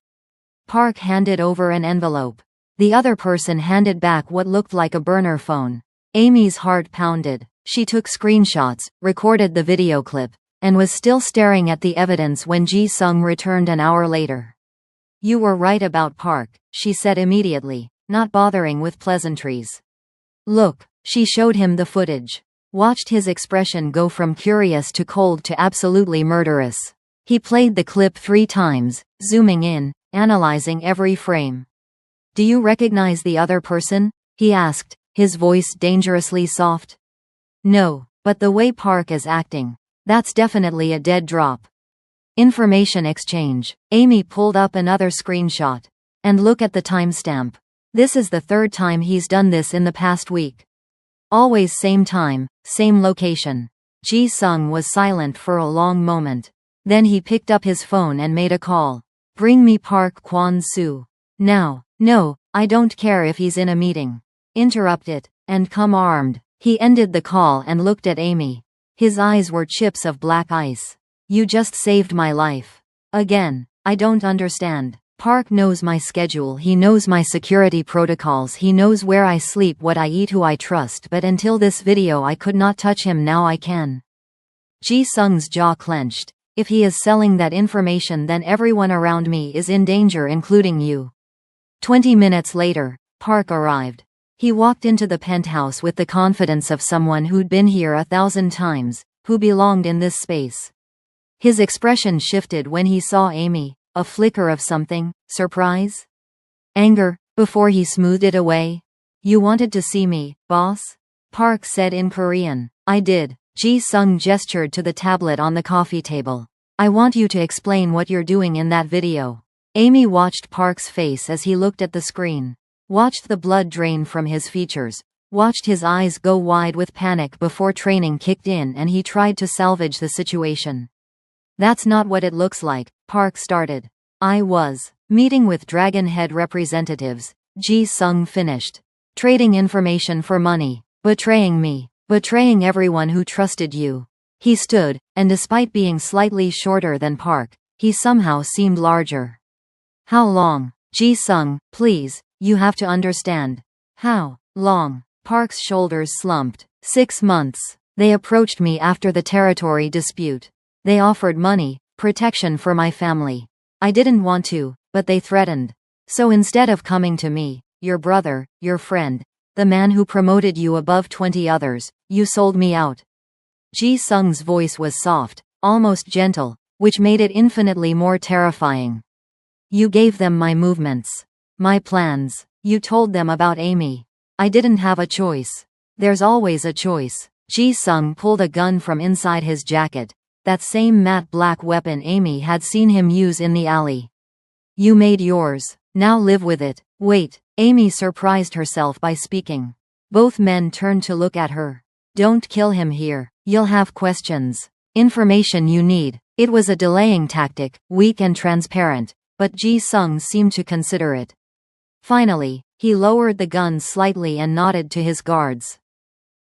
[SPEAKER 1] Park handed over an envelope. The other person handed back what looked like a burner phone. Amy's heart pounded. She took screenshots, recorded the video clip, and was still staring at the evidence when Ji-sung returned an hour later. You were right about Park, she said immediately, not bothering with pleasantries. Look, she showed him the footage. Watched his expression go from curious to cold to absolutely murderous. He played the clip 3 times, zooming in, analyzing every frame. Do you recognize the other person? He asked, his voice dangerously soft. No, but the way Park is acting, that's definitely a dead drop. Information exchange. Amy pulled up another screenshot. And look at the timestamp. This is the 3rd time he's done this in the past week. Always same time, same location. Ji-sung was silent for a long moment. Then he picked up his phone and made a call. Bring me Park Kwon-soo. Now. No, I don't care if he's in a meeting. Interrupt it, and come armed. He ended the call and looked at Amy. His eyes were chips of black ice. You just saved my life. Again, I don't understand. Park knows my schedule, he knows my security protocols, he knows where I sleep, what I eat, who I trust, but until this video I could not touch him, now I can. Ji-sung's jaw clenched. If he is selling that information, then everyone around me is in danger, including you. 20 minutes later, Park arrived. He walked into the penthouse with the confidence of someone who'd been here 1,000 times, who belonged in this space. His expression shifted when he saw Amy, a flicker of something, surprise? Anger, before he smoothed it away. You wanted to see me, boss? Park said in Korean. I did. Ji-sung gestured to the tablet on the coffee table. I want you to explain what you're doing in that video. Amy watched Park's face as he looked at the screen. Watched the blood drain from his features. Watched his eyes go wide with panic before training kicked in and he tried to salvage the situation. That's not what it looks like, Park started. I was meeting with Dragon Head representatives, Ji-sung finished. Trading information for money. Betraying me. Betraying everyone who trusted you. He stood, and despite being slightly shorter than Park, he somehow seemed larger. How long? Ji-sung, please, you have to understand. How long? Park's shoulders slumped. 6 months. They approached me after the territory dispute. They offered money, protection for my family. I didn't want to, but they threatened. So instead of coming to me, your brother, your friend, The man who promoted you above 20 others. You sold me out. Ji Sung's voice was soft, almost gentle, which made it infinitely more terrifying. You gave them my movements. My plans. You told them about Amy. I didn't have a choice. There's always a choice. Ji Sung pulled a gun from inside his jacket, that same matte black weapon Amy had seen him use in the alley. You made yours. Now live with it. Wait. Amy surprised herself by speaking. Both men turned to look at her. Don't kill him here. You'll have questions. Information you need. It was a delaying tactic, weak and transparent, but Ji Sung seemed to consider it. Finally, he lowered the gun slightly and nodded to his guards.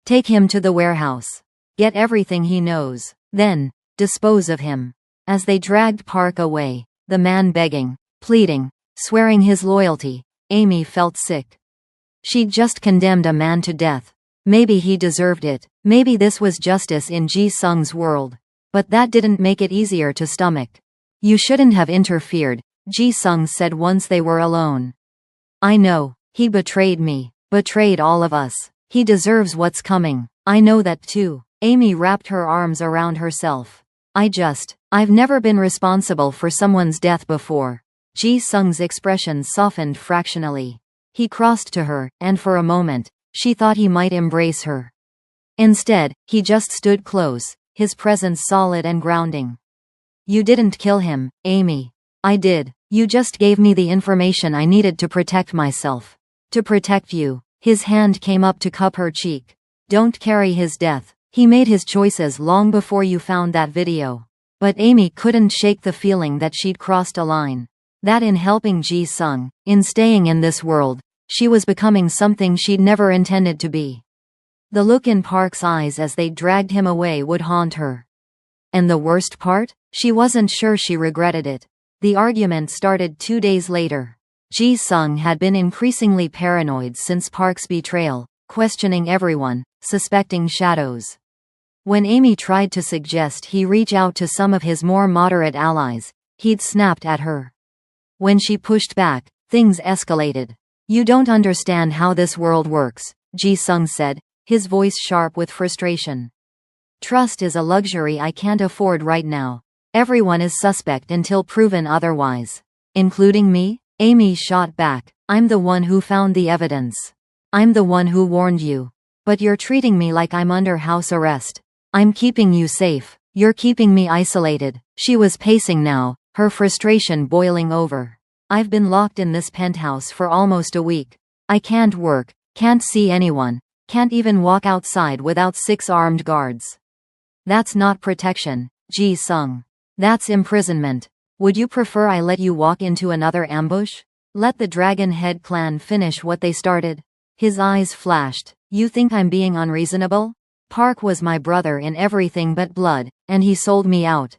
[SPEAKER 1] Take him to the warehouse. Get everything he knows. Then, dispose of him. As they dragged Park away, the man begging, pleading, swearing his loyalty, Amy felt sick. She'd just condemned a man to death. Maybe he deserved it. Maybe this was justice in Ji Sung's world. But that didn't make it easier to stomach. You shouldn't have interfered, Ji Sung said once they were alone. I know. He betrayed me. Betrayed all of us. He deserves what's coming. I know that too. Amy wrapped her arms around herself. I've never been responsible for someone's death before. Ji Sung's expression softened fractionally. He crossed to her, and for a moment, she thought he might embrace her. Instead, he just stood close, his presence solid and grounding. You didn't kill him, Amy. I did. You just gave me the information I needed to protect myself. To protect you. His hand came up to cup her cheek. Don't carry his death. He made his choices long before you found that video. But Amy couldn't shake the feeling that she'd crossed a line. That in helping Ji Sung, in staying in this world, she was becoming something she'd never intended to be. The look in Park's eyes as they dragged him away would haunt her. And the worst part? She wasn't sure she regretted it. The argument started 2 days later. Ji Sung had been increasingly paranoid since Park's betrayal, questioning everyone, suspecting shadows. When Amy tried to suggest he reach out to some of his more moderate allies, he'd snapped at her. When she pushed back, things escalated. You don't understand how this world works, Ji Sung said, his voice sharp with frustration. Trust is a luxury I can't afford right now. Everyone is suspect until proven otherwise. Including me? Amy shot back. I'm the one who found the evidence. I'm the one who warned you. But you're treating me like I'm under house arrest. I'm keeping you safe. You're keeping me isolated. She was pacing now, her frustration boiling over. I've been locked in this penthouse for almost a week. I can't work, can't see anyone, can't even walk outside without 6 armed guards. That's not protection, Ji Sung. That's imprisonment. Would you prefer I let you walk into another ambush? Let the Dragon Head clan finish what they started? His eyes flashed. You think I'm being unreasonable? Park was my brother in everything but blood, and he sold me out.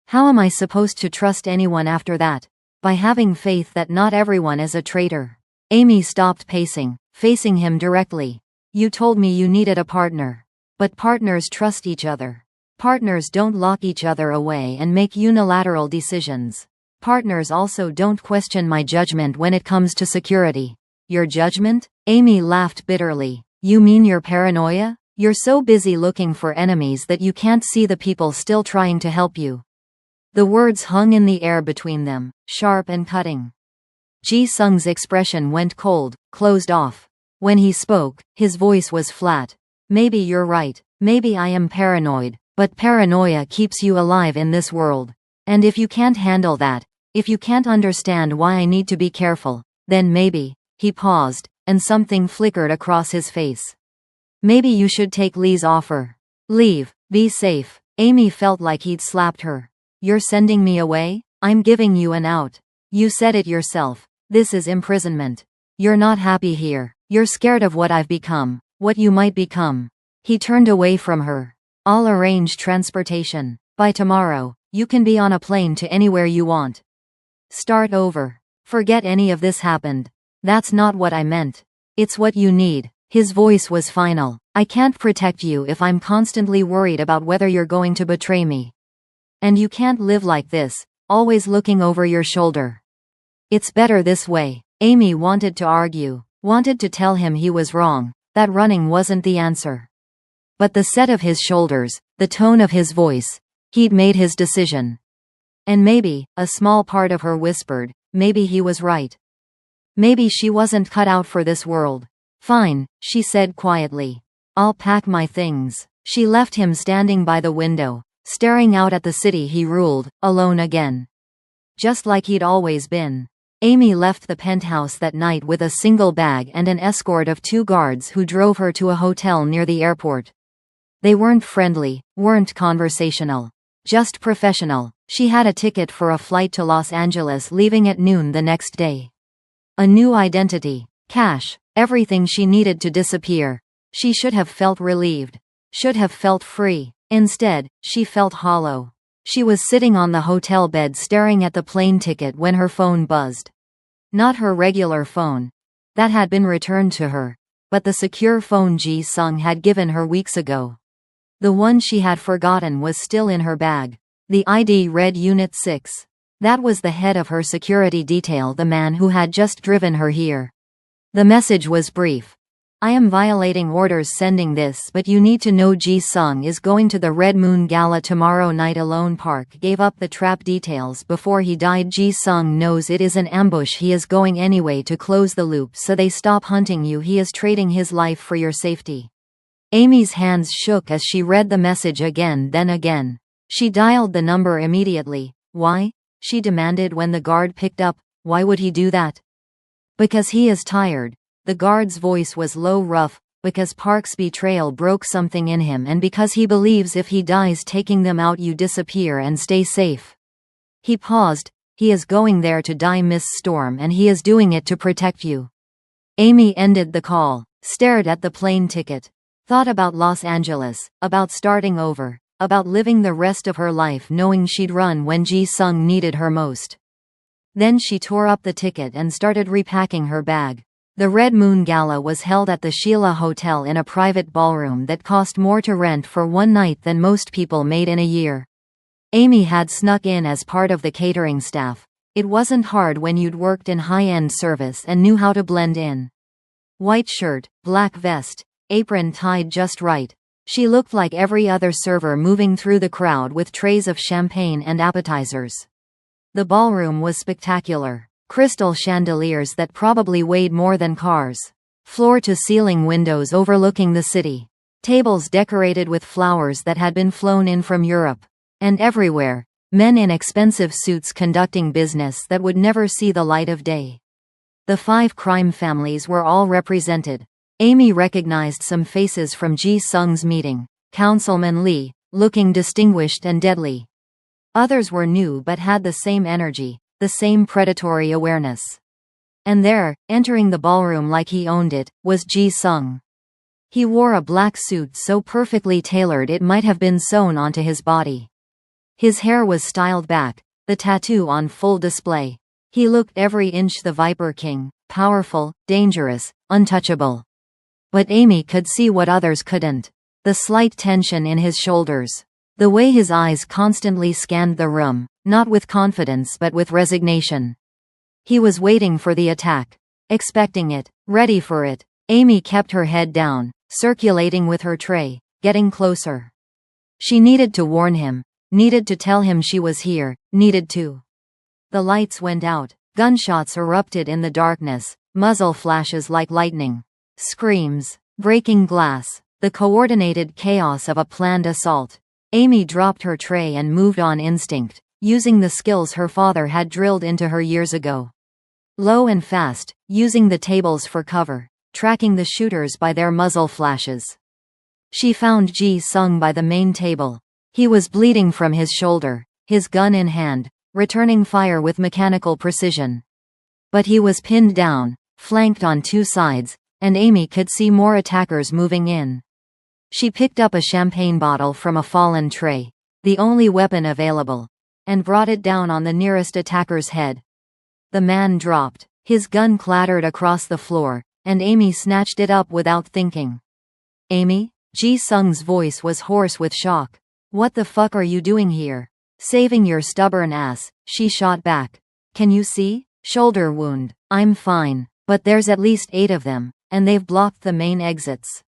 [SPEAKER 1] How am I supposed to trust anyone after that? By having faith that not everyone is a traitor. Amy stopped pacing, facing him directly. You told me you needed a partner. But partners trust each other. Partners don't lock each other away and make unilateral decisions. Partners also don't question my judgment when it comes to security. Your judgment? Amy laughed bitterly. You mean your paranoia? You're so busy looking for enemies that you can't see the people still trying to help you. The words hung in the air between them, sharp and cutting. Ji Sung's expression went cold, closed off. When he spoke, his voice was flat. Maybe you're right. Maybe I am paranoid. But paranoia keeps you alive in this world. And if you can't handle that, if you can't understand why I need to be careful, then maybe, he paused, and something flickered across his face. Maybe you should take Lee's offer. Leave, be safe. Amy felt like he'd slapped her. You're sending me away? I'm giving you an out. You said it yourself. This is imprisonment. You're not happy here. You're scared of what I've become, what you might become. He turned away from her. I'll arrange transportation. By tomorrow, you can be on a plane to anywhere you want. Start over. Forget any of this happened. That's not what I meant. It's what you need. His voice was final. I can't protect you if I'm constantly worried about whether you're going to betray me. And you can't live like this, always looking over your shoulder. It's better this way. Amy wanted to argue. Wanted to tell him he was wrong, that running wasn't the answer. But the set of his shoulders, the tone of his voice, he'd made his decision. And maybe, a small part of her whispered, maybe he was right. Maybe she wasn't cut out for this world. Fine, she said quietly. I'll pack my things. She left him standing by the window, staring out at the city he ruled, alone again. Just like he'd always been. Amy left the penthouse that night with a single bag and an escort of 2 guards who drove her to a hotel near the airport. They weren't friendly, weren't conversational. Just professional. She had a ticket for a flight to Los Angeles leaving at noon the next day. A new identity. Cash. Everything she needed to disappear. She should have felt relieved. Should have felt free. Instead, she felt hollow. She was sitting on the hotel bed staring at the plane ticket when her phone buzzed. Not her regular phone. That had been returned to her. But the secure phone Ji-sung had given her weeks ago. The one she had forgotten was still in her bag. The ID read Unit 6. That was the head of her security detail, the man who had just driven her here. The message was brief. I am violating orders sending this, but you need to know Ji-sung is going to the Red Moon Gala tomorrow night alone. Park gave up the trap details before he died. Ji-sung knows it is an ambush. He is going anyway to close the loop so they stop hunting you. He is trading his life for your safety. Amy's hands shook as she read the message again, then again. She dialed the number immediately. Why? She demanded when the guard picked up. Why would he do that? Because he is tired. The guard's voice was low, rough, because Park's betrayal broke something in him, and because he believes if he dies taking them out you disappear and stay safe. He paused. He is going there to die, Miss Storm, and he is doing it to protect you. Amy ended the call, stared at the plane ticket, thought about Los Angeles, about starting over, about living the rest of her life knowing she'd run when Ji-sung needed her most. Then she tore up the ticket and started repacking her bag. The Red Moon Gala was held at the Sheila Hotel in a private ballroom that cost more to rent for one night than most people made in a year. Amy had snuck in as part of the catering staff. It wasn't hard when you'd worked in high-end service and knew how to blend in. White shirt, black vest, apron tied just right. She looked like every other server moving through the crowd with trays of champagne and appetizers. The ballroom was spectacular. Crystal chandeliers that probably weighed more than cars. Floor-to-ceiling windows overlooking the city. Tables decorated with flowers that had been flown in from Europe. And everywhere, men in expensive suits conducting business that would never see the light of day. The 5 crime families were all represented. Amy recognized some faces from Ji-sung's meeting. Councilman Lee, looking distinguished and deadly. Others were new but had the same energy. The same predatory awareness. And there, entering the ballroom like he owned it, was Ji-sung. He wore a black suit so perfectly tailored it might have been sewn onto his body. His hair was styled back, the tattoo on full display. He looked every inch the Viper King, powerful, dangerous, untouchable. But Amy could see what others couldn't. The slight tension in his shoulders. The way his eyes constantly scanned the room. Not with confidence but with resignation. He was waiting for the attack. Expecting it. Ready for it. Amy kept her head down, circulating with her tray, getting closer. She needed to warn him. Needed to tell him she was here. Needed to. The lights went out. Gunshots erupted in the darkness. Muzzle flashes like lightning. Screams. Breaking glass. The coordinated chaos of a planned assault. Amy dropped her tray and moved on instinct. Using the skills her father had drilled into her years ago. Low and fast, using the tables for cover, tracking the shooters by their muzzle flashes. She found Ji-sung by the main table. He was bleeding from his shoulder, his gun in hand, returning fire with mechanical precision. But he was pinned down, flanked on 2 sides, and Amy could see more attackers moving in. She picked up a champagne bottle from a fallen tray, the only weapon available, and brought it down on the nearest attacker's head. The man dropped. His gun clattered across the floor, and Amy snatched it up without thinking. Amy? Ji-sung's voice was hoarse with shock. What the fuck are you doing here? Saving your stubborn ass, she shot back. Can you see? Shoulder wound. I'm fine. But there's at least 8 of them, and they've blocked the main exits.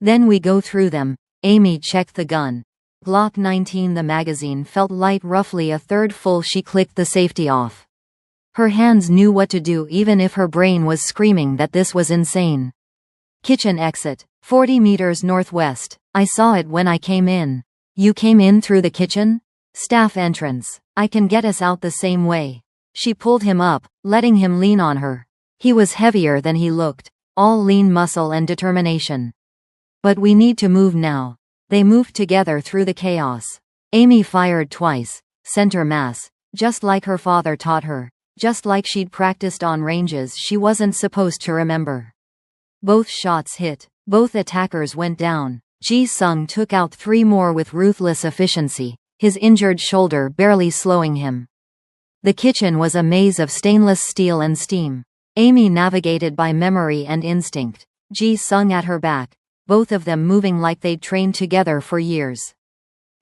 [SPEAKER 1] Then we go through them. Amy checked the gun. Glock 19. The magazine felt light, roughly a third full. She clicked the safety off. Her hands knew what to do even if her brain was screaming that this was insane. Kitchen exit, 40 meters northwest. I saw it when I came in. You came in through the kitchen? Staff entrance. I can get us out the same way. She pulled him up, letting him lean on her. He was heavier than he looked, all lean muscle and determination. But we need to move now. They moved together through the chaos. Amy fired twice, center mass, just like her father taught her, just like she'd practiced on ranges she wasn't supposed to remember. Both shots hit. Both attackers went down. Ji-sung took out 3 more with ruthless efficiency, his injured shoulder barely slowing him. The kitchen was a maze of stainless steel and steam. Amy navigated by memory and instinct. Ji-sung at her back, both of them moving like they'd trained together for years.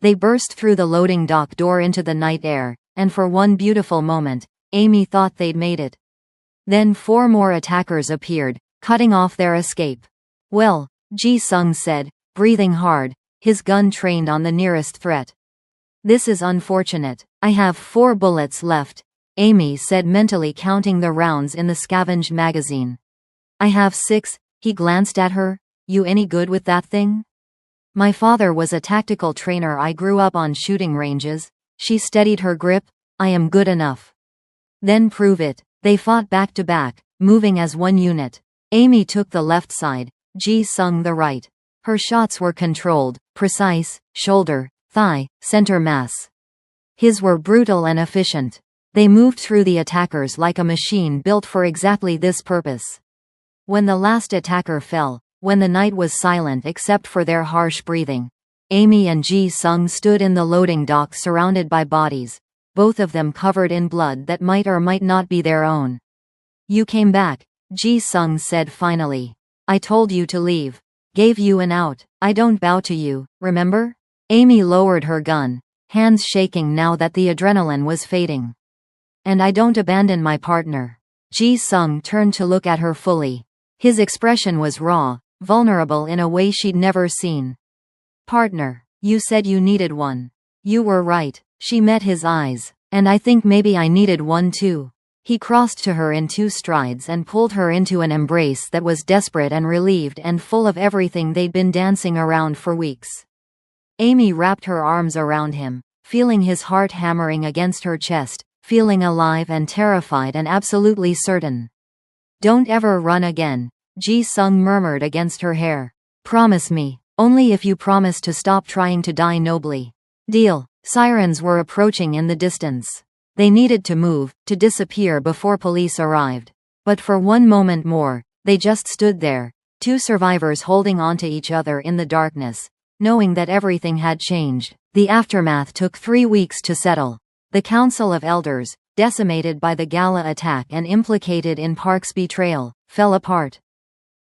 [SPEAKER 1] They burst through the loading dock door into the night air, and for one beautiful moment, Amy thought they'd made it. Then 4 more attackers appeared, cutting off their escape. Well, Ji-sung said, breathing hard, his gun trained on the nearest threat. This is unfortunate. I have 4 bullets left, Amy said, mentally counting the rounds in the scavenged magazine. I have 6, he glanced at her. You any good with that thing? My father was a tactical trainer. I grew up on shooting ranges. She steadied her grip. I am good enough. Then prove it. They fought back to back, moving as one unit. Amy took the left side, Ji-sung the right. Her shots were controlled, precise, shoulder, thigh, center mass. His were brutal and efficient. They moved through the attackers like a machine built for exactly this purpose. When the last attacker fell, when the night was silent except for their harsh breathing, Amy and Ji-sung stood in the loading dock surrounded by bodies, both of them covered in blood that might or might not be their own. You came back, Ji-sung said finally. I told you to leave. Gave you an out. I don't bow to you, remember? Amy lowered her gun, hands shaking now that the adrenaline was fading. And I don't abandon my partner. Ji-sung turned to look at her fully. His expression was raw, vulnerable in a way she'd never seen. Partner, you said you needed one. You were right. She met his eyes. And I think maybe I needed one too. He crossed to her in 2 strides and pulled her into an embrace that was desperate and relieved and full of everything they'd been dancing around for weeks. Amy wrapped her arms around him, feeling his heart hammering against her chest, feeling alive and terrified and absolutely certain. Don't ever run again, Ji-sung murmured against her hair. Promise me, only if you promise to stop trying to die nobly. Deal. Sirens were approaching in the distance. They needed to move, to disappear before police arrived. But for one moment more, they just stood there, 2 survivors holding onto each other in the darkness, knowing that everything had changed. The aftermath took 3 weeks to settle. The Council of Elders, decimated by the gala attack and implicated in Park's betrayal, fell apart.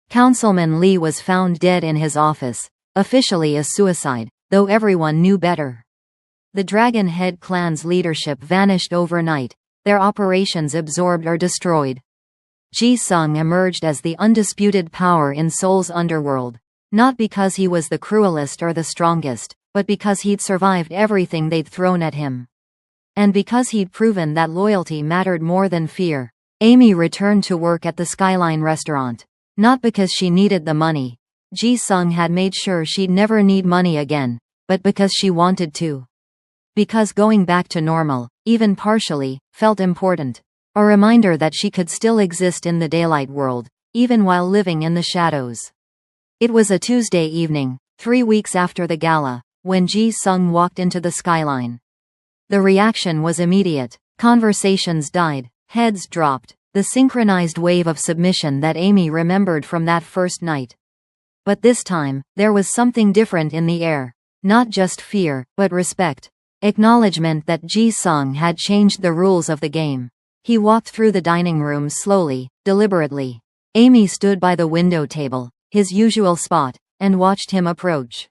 [SPEAKER 1] Councilman Lee was found dead in his office, officially a suicide, though everyone knew better. The Dragon Head clan's leadership vanished overnight, their operations absorbed or destroyed. Ji-sung emerged as the undisputed power in Seoul's underworld, not because he was the cruelest or the strongest, but because he'd survived everything they'd thrown at him. And because he'd proven that loyalty mattered more than fear. Amy returned to work at the Skyline restaurant. Not because she needed the money. Ji-sung had made sure she'd never need money again, but because she wanted to. Because going back to normal, even partially, felt important. A reminder that she could still exist in the daylight world, even while living in the shadows. It was a Tuesday evening, 3 weeks after the gala, when Ji-sung walked into the Skyline. The reaction was immediate. Conversations died, heads dropped, the synchronized wave of submission that Amy remembered from that first night. But this time, there was something different in the air. Not just fear, but respect. Acknowledgement that Ji-sung had changed the rules of the game. He walked through the dining room slowly, deliberately. Amy stood by the window table, his usual spot, and watched him approach.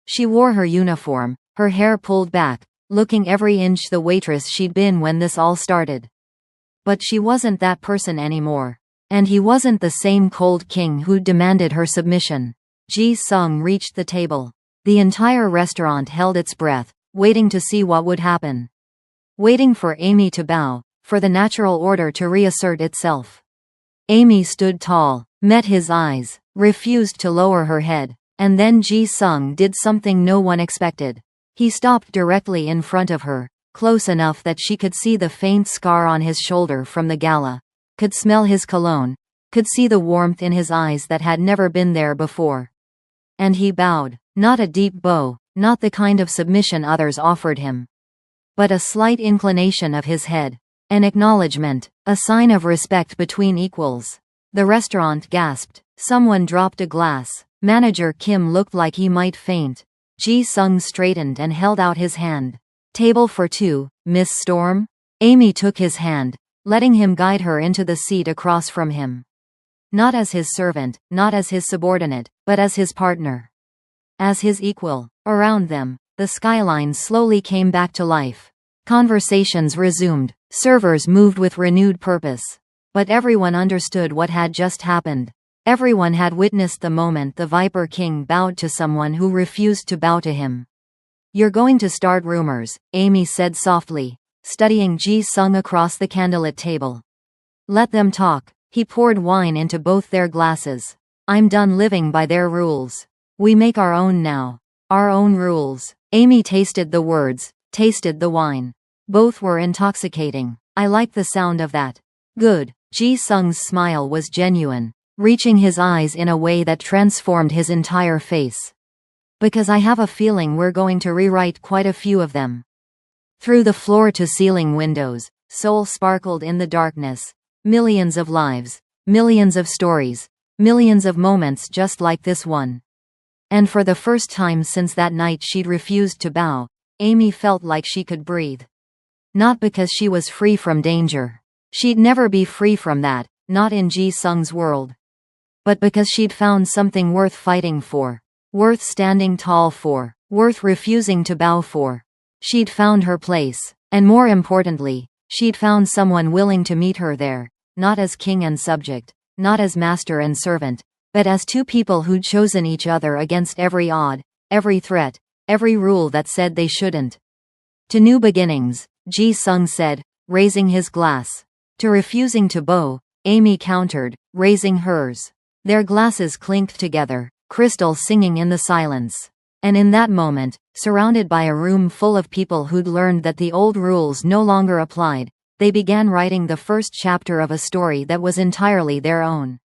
[SPEAKER 1] She wore her uniform, her hair pulled back, looking every inch the waitress she'd been when this all started. But she wasn't that person anymore. And he wasn't the same cold king who'd demanded her submission. Ji-sung reached the table. The entire restaurant held its breath, waiting to see what would happen. Waiting for Amy to bow, for the natural order to reassert itself. Amy stood tall, met his eyes, refused to lower her head, and then Ji-sung did something no one expected. He stopped directly in front of her, close enough that she could see the faint scar on his shoulder from the gala, could smell his cologne, could see the warmth in his eyes that had never been there before. And he bowed, not a deep bow, not the kind of submission others offered him, but a slight inclination of his head, an acknowledgement, a sign of respect between equals. The restaurant gasped. Someone dropped a glass. Manager Kim looked like he might faint. Ji-sung straightened and held out his hand. Table for two, Miss Storm? Amy took his hand, letting him guide her into the seat across from him. Not as his servant, not as his subordinate, but as his partner. As his equal. Around them, the skyline slowly came back to life. Conversations resumed. Servers moved with renewed purpose. But everyone understood what had just happened. Everyone had witnessed the moment the Viper King bowed to someone who refused to bow to him. You're going to start rumors, Amy said softly, studying Ji-sung across the candlelit table. Let them talk. He poured wine into both their glasses. I'm done living by their rules. We make our own now. Our own rules. Amy tasted the words, tasted the wine. Both were intoxicating. I like the sound of that. Good. Ji-sung's smile was genuine, reaching his eyes in a way that transformed his entire face. Because I have a feeling we're going to rewrite quite a few of them. Through the floor-to-ceiling windows, Seoul sparkled in the darkness. Millions of lives, millions of stories, millions of moments just like this one. And for the first time since that night she'd refused to bow, Amy felt like she could breathe. Not because she was free from danger. She'd never be free from that, not in Ji-sung's world. But because she'd found something worth fighting for, worth standing tall for, worth refusing to bow for. She'd found her place, and more importantly, she'd found someone willing to meet her there, not as king and subject, not as master and servant, but as two people who'd chosen each other against every odd, every threat, every rule that said they shouldn't. To new beginnings, Ji-sung said, raising his glass. To refusing to bow, Amy countered, raising hers. Their glasses clinked together, crystal singing in the silence. And in that moment, surrounded by a room full of people who'd learned that the old rules no longer applied, they began writing the first chapter of a story that was entirely their own.